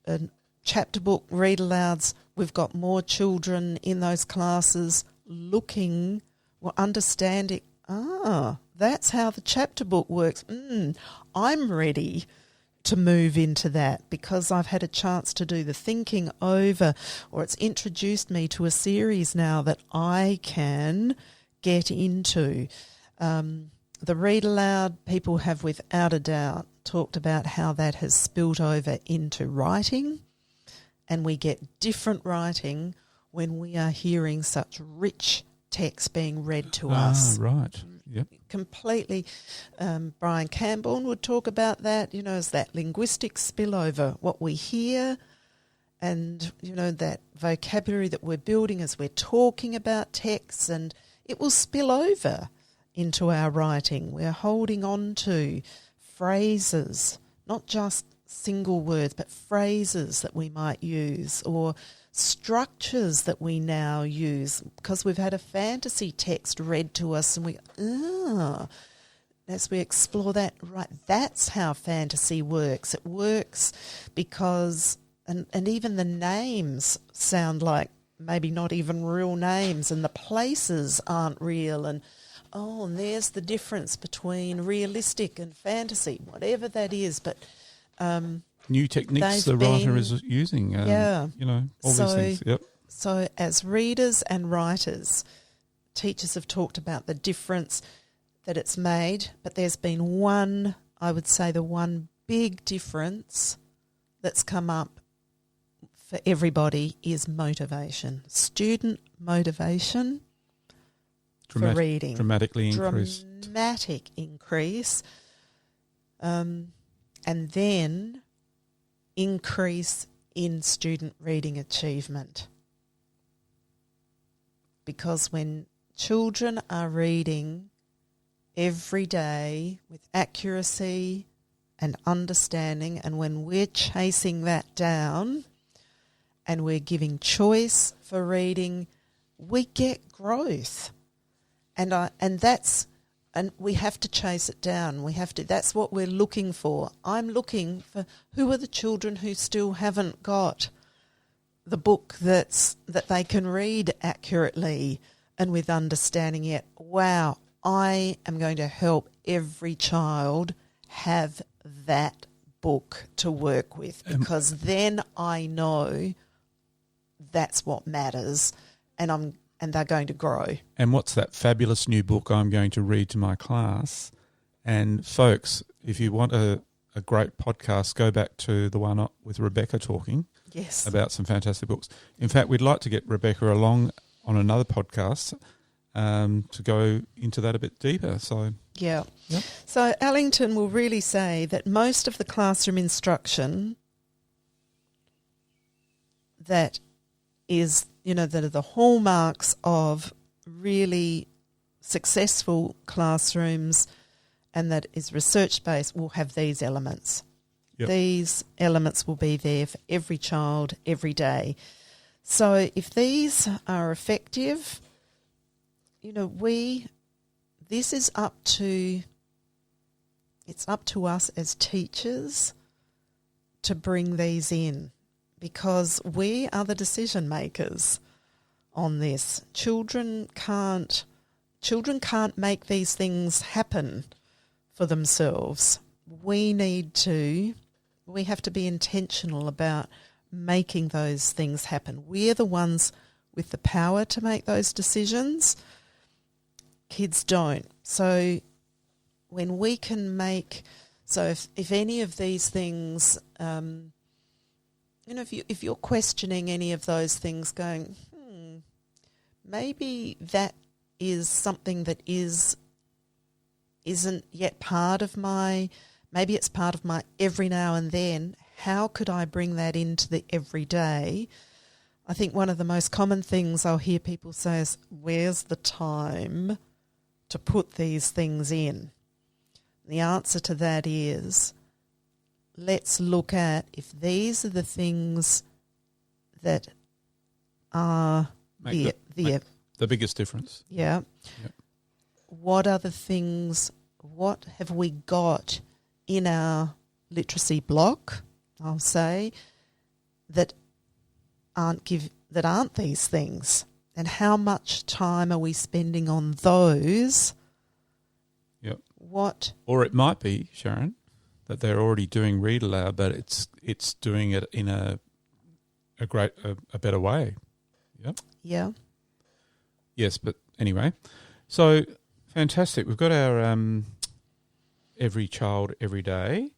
a chapter book read alouds. We've got more children in those classes understanding, that's how the chapter book works. I'm ready to move into that because I've had a chance to do the thinking over, or it's introduced me to a series now that I can get into. The read aloud, people have without a doubt talked about how that has spilt over into writing, and we get different writing when we are hearing such rich text being read to us. Right. Yep. Completely. Brian Camborne would talk about that, as that linguistic spillover, what we hear and, that vocabulary that we're building as we're talking about texts, and it will spill over into our writing. We're holding on to phrases, not just single words, but phrases that we might use, or structures that we now use because we've had a fantasy text read to us, and as we explore that, right, that's how fantasy works. It works because, and even the names sound like maybe not even real names, and the places aren't real, and there's the difference between realistic and fantasy, whatever that is, but new techniques the writer is using, all these things. Yep. So as readers and writers, teachers have talked about the difference that it's made, but there's been one, I would say the one big difference that's come up for everybody is motivation, student motivation for reading. Dramatically increased. Dramatic increase. And then increase in student reading achievement. Because when children are reading every day with accuracy and understanding, and when we're chasing that down and we're giving choice for reading, we get growth. And we have to chase it down. That's what we're looking for. I'm looking for who are the children who still haven't got the book that they can read accurately and with understanding yet. Wow, I am going to help every child have that book to work with, because then I know that's what matters, and they're going to grow. And what's that fabulous new book I'm going to read to my class? And folks, if you want a great podcast, go back to the one with Rebecca talking about some fantastic books. In fact, we'd like to get Rebecca along on another podcast to go into that a bit deeper. So yeah. Yep. So Allington will really say that most of the classroom instruction that is, that are the hallmarks of really successful classrooms and that is research-based will have these elements. Yep. These elements will be there for every child every day. So if these are effective, this is up to us as teachers to bring these in, because we are the decision makers on this. Children can't make these things happen for themselves. We have to be intentional about making those things happen. We're the ones with the power to make those decisions. Kids don't. So when we can if any of these things, if you're questioning any of those things, going, maybe that is something that isn't yet part of maybe it's part of my every now and then. How could I bring that into the everyday? I think one of the most common things I'll hear people say is, where's the time to put these things in? The answer to that is, let's look at if these are the things that are make the biggest difference. Yeah. Yep. What other things, what have we got in our literacy block, I'll say, that aren't these things? And how much time are we spending on those? Yep. Or it might be, Sharon, that they're already doing read aloud, but it's doing it in a better way. Yep. Yeah. Yes, but anyway, so fantastic. We've got our every child, every day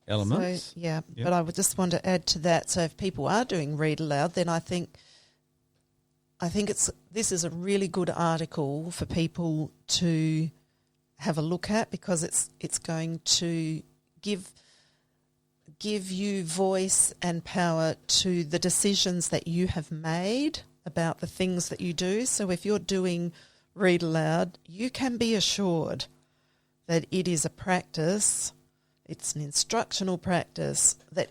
elements. So, yeah, yep. But I would just want to add to that. So if people are doing read aloud, then I think this is a really good article for people to have a look at, because it's going to give you voice and power to the decisions that you have made about the things that you do. So if you're doing read aloud, you can be assured that it is a practice, it's an instructional practice that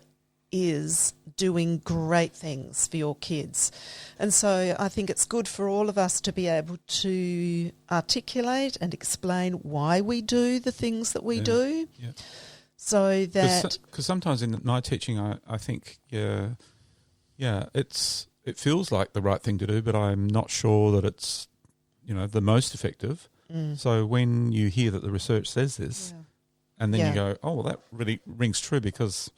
is doing great things for your kids. And so I think it's good for all of us to be able to articulate and explain why we do the things that we do. Yeah. So that... Because sometimes in my teaching, I think, it feels like the right thing to do, but I'm not sure that it's, the most effective. Mm. So when you hear that the research says this, and then you go, oh, well, that really rings true, because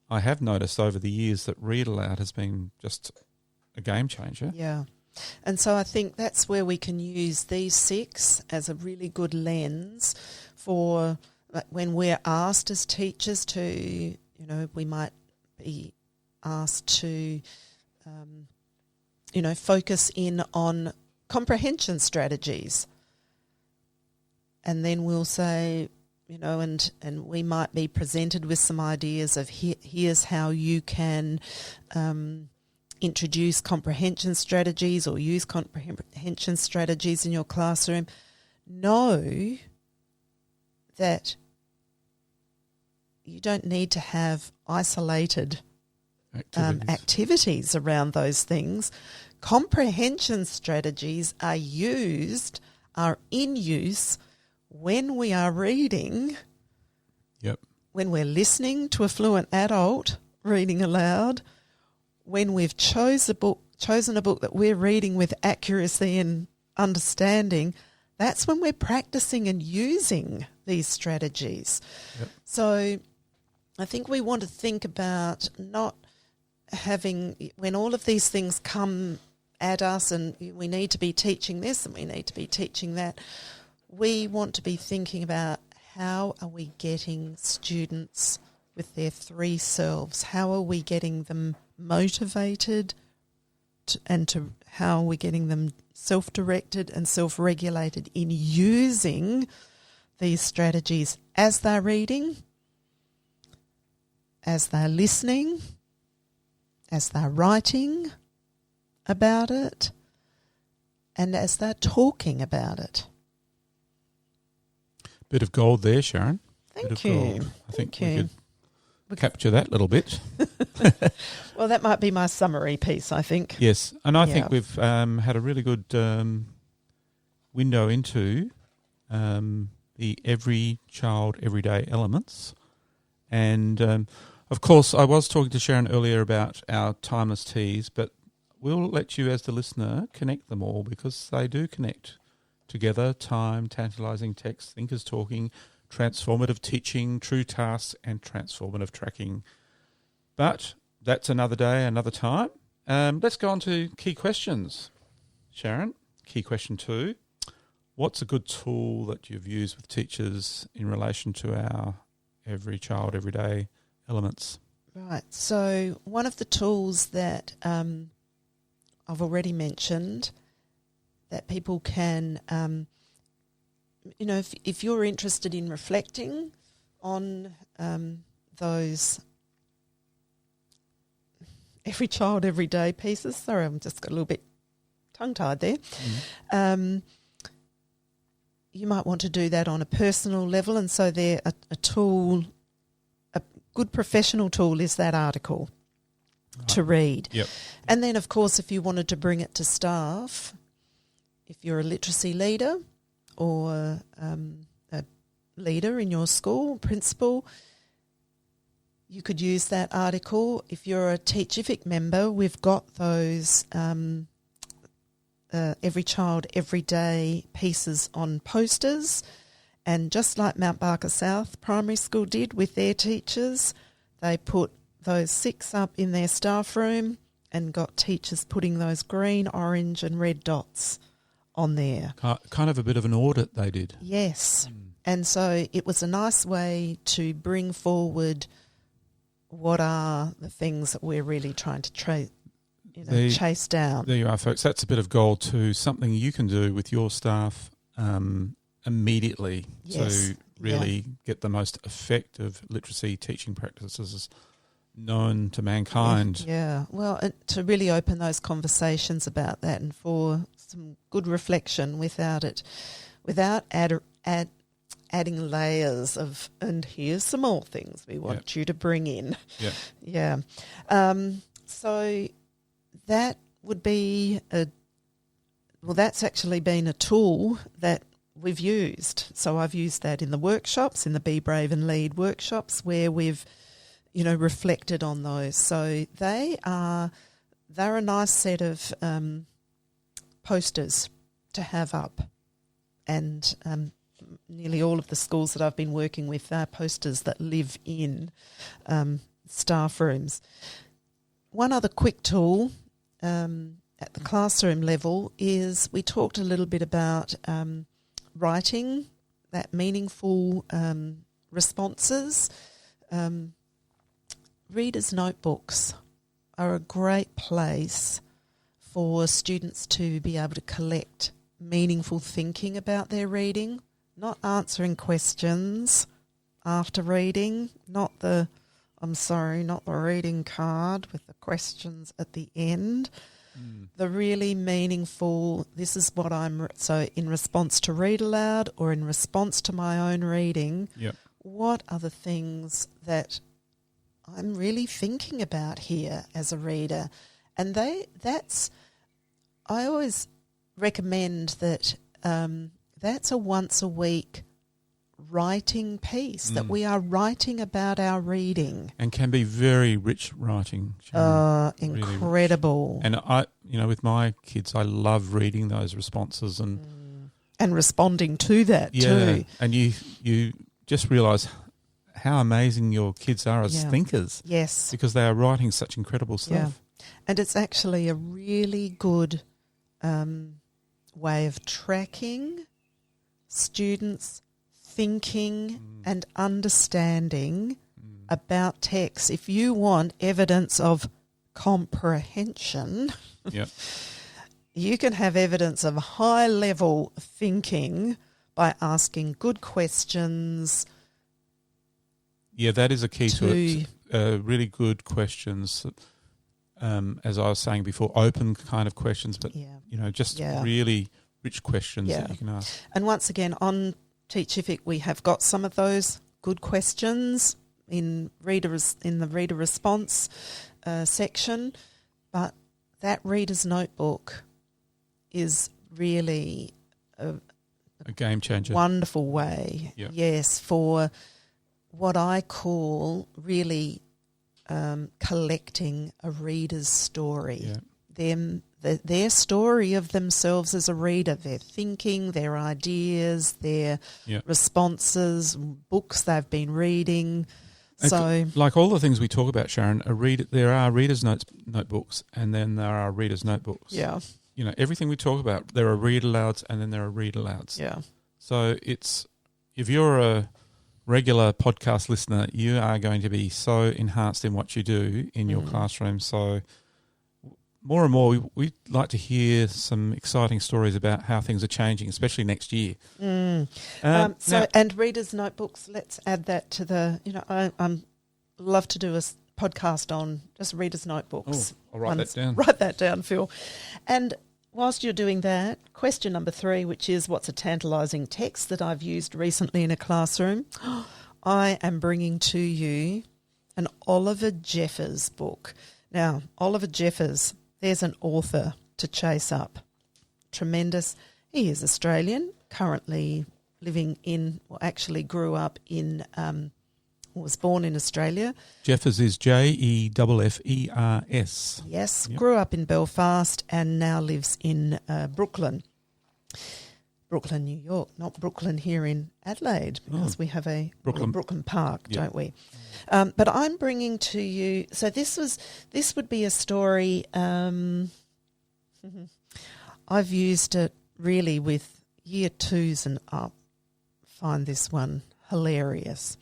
I have noticed over the years that read aloud has been just a game changer. Yeah. And so I think that's where we can use these 6 as a really good lens for when we're asked as teachers to, we might be asked to, focus in on comprehension strategies. And then we'll say, and we might be presented with some ideas of here's how you can introduce comprehension strategies or use comprehension strategies in your classroom. Know that you don't need to have isolated activities around those things. Comprehension strategies are in use when we are reading, when we're listening to a fluent adult reading aloud, when we've chosen a book that we're reading with accuracy and understanding, that's when we're practicing and using these strategies. Yep. So I think we want to think about not having, when all of these things come at us and we need to be teaching this and we need to be teaching that, we want to be thinking about how are we getting students with their 3 selves? How are we getting them motivated how are we getting them self-directed and self-regulated in using these strategies as they're reading, as they're listening, as they're writing about it and as they're talking about it. Bit of gold there, Sharon. Thank you. I think we could capture that little bit. Well, that might be my summary piece, I think. Yes, and I think we've had a really good window into the every child, everyday elements. And, of course, I was talking to Sharon earlier about our timeless T's, but we'll let you as the listener connect them all because they do connect together: time, tantalising text, thinkers talking, transformative teaching, true tasks, and transformative tracking. But that's another day, another time. Let's go on to key questions. Sharon, key question 2. What's a good tool that you've used with teachers in relation to our every child, everyday elements? Right. So one of the tools that I've already mentioned that people can, if you're interested in reflecting on those every child, everyday pieces. Sorry, I'm just got a little bit tongue-tied there. Mm-hmm. You might want to do that on a personal level, and so there a tool, a good professional tool is that article to read. Yep. And then, of course, if you wanted to bring it to staff, if you're a literacy leader or a leader in your school, principal, you could use that article. If you're a Teachific member, we've got those every child, every day pieces on posters. And just like Mount Barker South Primary School did with their teachers, they put those 6 up in their staff room and got teachers putting those green, orange and red dots on there. Kind of a bit of an audit they did. Yes. And so it was a nice way to bring forward what are the things that we're really trying to chase down. There you are, folks. That's a bit of gold too, something you can do with your staff immediately to really get the most effective literacy teaching practices known to mankind. Yeah, well, to really open those conversations about that and for some good reflection without adding layers of, and here's some more things we want you to bring in. Yeah. So that would be that's actually been a tool that we've used. So I've used that in the workshops, in the Be Brave and Lead workshops where we've, reflected on those. So they're a nice set of posters to have up. And nearly all of the schools that I've been working with are posters that live in staff rooms. One other quick tool at the classroom level is we talked a little bit about writing, that meaningful responses. Readers' notebooks are a great place for students to be able to collect meaningful thinking about their reading, not answering questions after reading, not the reading card with the questions at the end. The really meaningful, this is what so in response to read aloud or in response to my own reading, what are the things that I'm really thinking about here as a reader? And I always recommend that that's a once a week writing piece, that we are writing about our reading. And can be very rich writing. Sharon. Incredible. Really, and with my kids, I love reading those responses and responding to that too. And you just realise how amazing your kids are as thinkers. Yes. Because they are writing such incredible stuff. Yeah. And it's actually a really good way of tracking students' thinking and understanding about text. If you want evidence of comprehension, you can have evidence of high-level thinking by asking good questions. Yeah, that is a key to it. Really good questions. as I was saying before, open kind of questions, but, just really rich questions that you can ask. And once again, on Teachific, we have got some of those good questions in the reader response section, but that reader's notebook is really a game changer. Wonderful way, yes, for what I call really collecting a reader's story. Yeah. Their story of themselves as a reader, their thinking, their ideas, their responses, books they've been reading. So, like all the things we talk about, Sharon, there are readers' notebooks, and then there are readers' notebooks. Yeah. Everything we talk about, there are read alouds, and then there are read alouds. Yeah. So if you're a regular podcast listener, you are going to be so enhanced in what you do in your classroom. So more and more, we'd like to hear some exciting stories about how things are changing, especially next year. And readers' notebooks, let's add that to the, I love to do a podcast on just readers' notebooks. Oh, I'll write that down. Write that down, Phil. And whilst you're doing that, question number 3, which is what's a tantalising text that I've used recently in a classroom? I am bringing to you an Oliver Jeffers book. Now, Oliver Jeffers, there's an author to chase up. Tremendous. He is Australian, currently living actually grew up in, was born in Australia. Jeffers is Jeffers. Yes, grew up in Belfast and now lives in Brooklyn, New York, not Brooklyn here in Adelaide, because we have a Brooklyn Park, don't we? But I'm bringing to you, so this would be a story, I've used it really with year 2s and up. Find this one hilarious.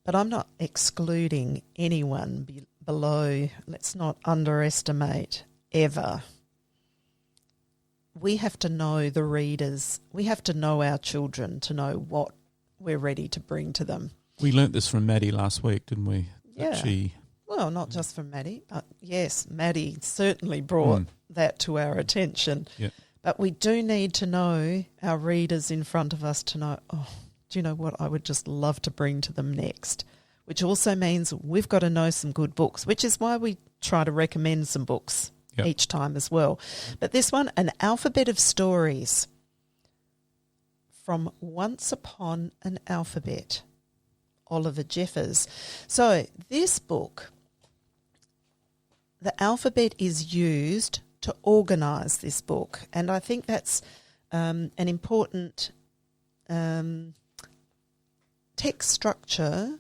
But I'm not excluding anyone below. Let's not underestimate ever. We have to know the readers. We have to know our children to know what we're ready to bring to them. We learnt this from Maddie last week, didn't we? Yeah. Well, not just from Maddie, but yes, Maddie certainly brought that to our attention. Yeah. But we do need to know our readers in front of us to know, do you know what I would just love to bring to them next? Which also means we've got to know some good books, which is why we try to recommend some books each time as well. But this one, An Alphabet of Stories from Once Upon an Alphabet, Oliver Jeffers. So this book, the alphabet is used to organise this book, and I think that's an important text structure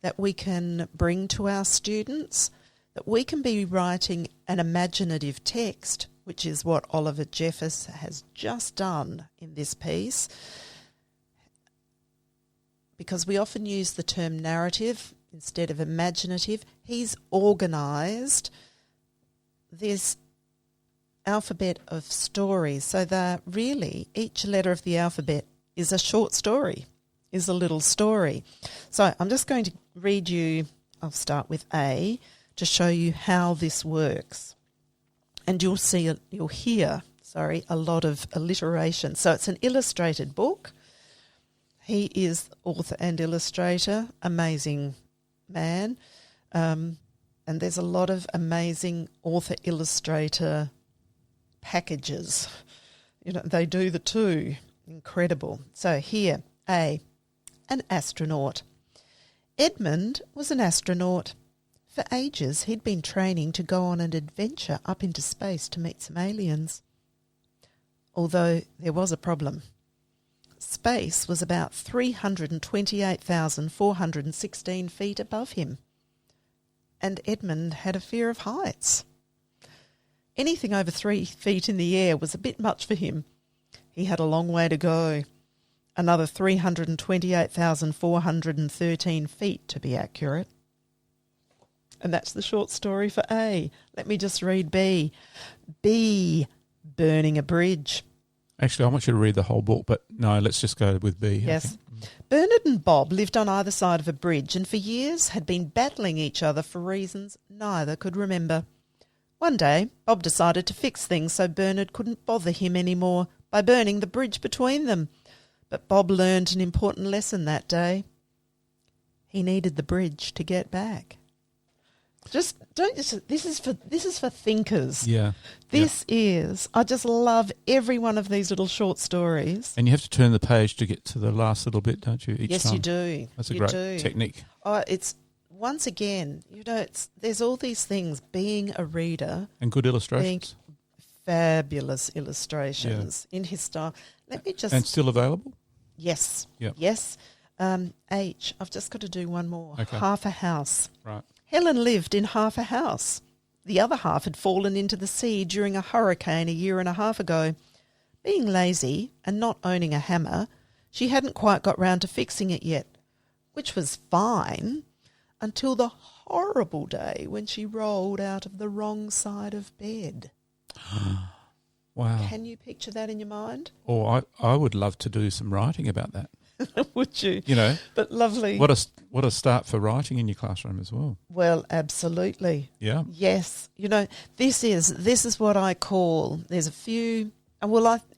that we can bring to our students, that we can be writing an imaginative text, which is what Oliver Jeffers has just done in this piece, because we often use the term narrative instead of imaginative. He's organised this alphabet of stories so that really each letter of the alphabet is a short story, is a little story. So I'm just going to read you, I'll start with A, to show you how this works. And you'll hear a lot of alliteration. So it's an illustrated book. He is author and illustrator, amazing man. And there's a lot of amazing author-illustrator packages. They do the two. Incredible. So here, A, an astronaut. Edmund was an astronaut. For ages, he'd been training to go on an adventure up into space to meet some aliens. Although there was a problem. Space was about 328,416 feet above him. And Edmund had a fear of heights. Anything over 3 feet in the air was a bit much for him. He had a long way to go. Another 328,413 feet, to be accurate. And that's the short story for A. Let me just read B. B, burning a bridge. Actually, I want you to read the whole book, but no, let's just go with B. Yes. Bernard and Bob lived on either side of a bridge and for years had been battling each other for reasons neither could remember. One day, Bob decided to fix things so Bernard couldn't bother him anymore by burning the bridge between them. But Bob learned an important lesson that day. He needed the bridge to get back. This is for thinkers. Yeah. I just love every one of these little short stories. And you have to turn the page to get to the last little bit, don't you? Yes, time. you do. That's a great technique. Oh, it's once again, there's all these things. Being a reader And good illustrations. Fabulous illustrations in his style. Let me just. And still available? Yes. Yep. Yes. I've just got to do one more. Okay. Half a house. Right. Helen lived in half a house. The other half had fallen into the sea during a hurricane a year and a half ago. Being lazy and not owning a hammer, she hadn't quite got round to fixing it yet, which was fine until the horrible day when she rolled out of the wrong side of bed. Wow. Can you picture that in your mind? Or I would love to do some writing about that. Would you? You know. But lovely. What a start for writing in your classroom as well. Well, absolutely. Yeah. Yes. This is what I call, there's a few,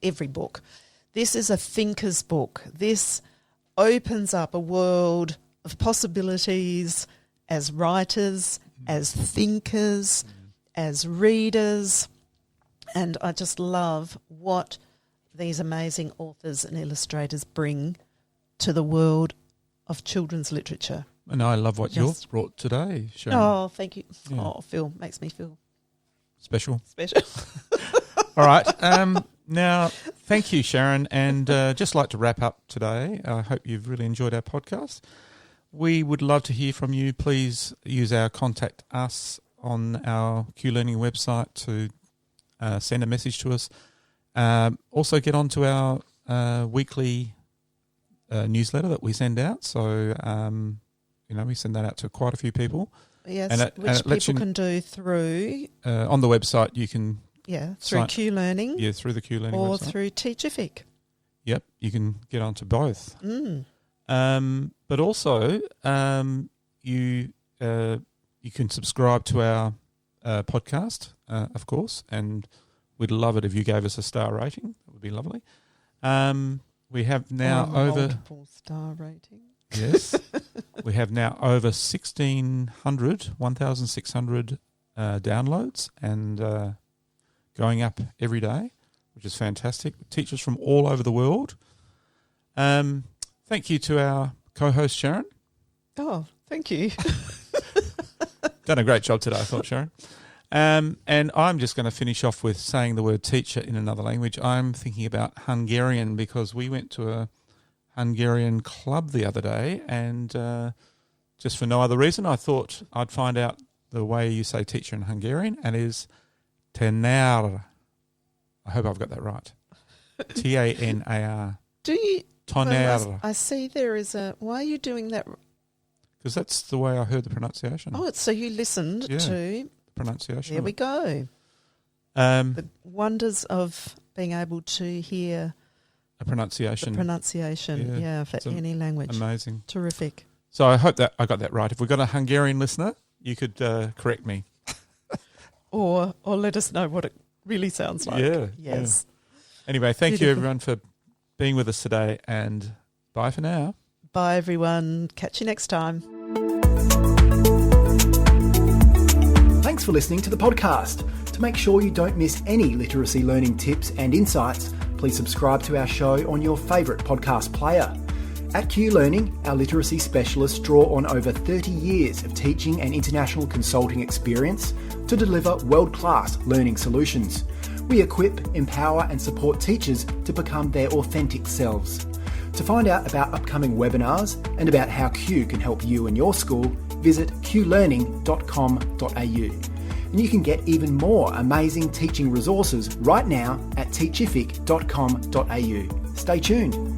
every book. This is a thinker's book. This opens up a world of possibilities as writers, as thinkers, as readers. And I just love what these amazing authors and illustrators bring to the world of children's literature. And I love what you've brought today, Sharon. Oh, thank you. Yeah. Oh, Phil, makes me feel Special. All right. Now, thank you, Sharon. And just like to wrap up today, I hope you've really enjoyed our podcast. We would love to hear from you. Please use our Contact Us on our Q Learning website to send a message to us. Also get onto our weekly newsletter that we send out. So, we send that out to quite a few people. Yes, which people can do through... on the website you can... Yeah, through Q Learning. Yeah, through the Q Learning or website. Or through Teachific. Yep, you can get onto both. Mm. But also, you can subscribe to our podcast, of course, and we'd love it if you gave us a star rating. That would be lovely. We have now multiple star rating. Yes. We have now over 1,600 downloads and going up every day, which is fantastic. Teachers from all over the world. Thank you to our co-host, Sharon. Oh, thank you. Done a great job today, I thought, Sharon. And I'm just going to finish off with saying the word teacher in another language. I'm thinking about Hungarian because we went to a Hungarian club the other day and just for no other reason, I thought I'd find out the way you say teacher in Hungarian, and it is tanar. I hope I've got that right. Tanar. Do you? Tanar. Well, I see there is a... Why are you doing that? Because that's the way I heard the pronunciation. Oh, so you listened to... pronunciation. There we go. The wonders of being able to hear... A pronunciation. For any language. Amazing. Terrific. So I hope that I got that right. If we've got a Hungarian listener, you could correct me. or let us know what it really sounds like. Yeah. Yes. Yeah. Anyway, thank you everyone for being with us today, and bye for now. Bye everyone. Catch you next time. Thanks for listening to the podcast. To make sure you don't miss any literacy learning tips and insights, please subscribe to our show on your favourite podcast player. At Q Learning, our literacy specialists draw on over 30 years of teaching and international consulting experience to deliver world-class learning solutions. We equip, empower and support teachers to become their authentic selves. To find out about upcoming webinars and about how Q can help you and your school, visit qlearning.com.au. And you can get even more amazing teaching resources right now at teachific.com.au. Stay tuned.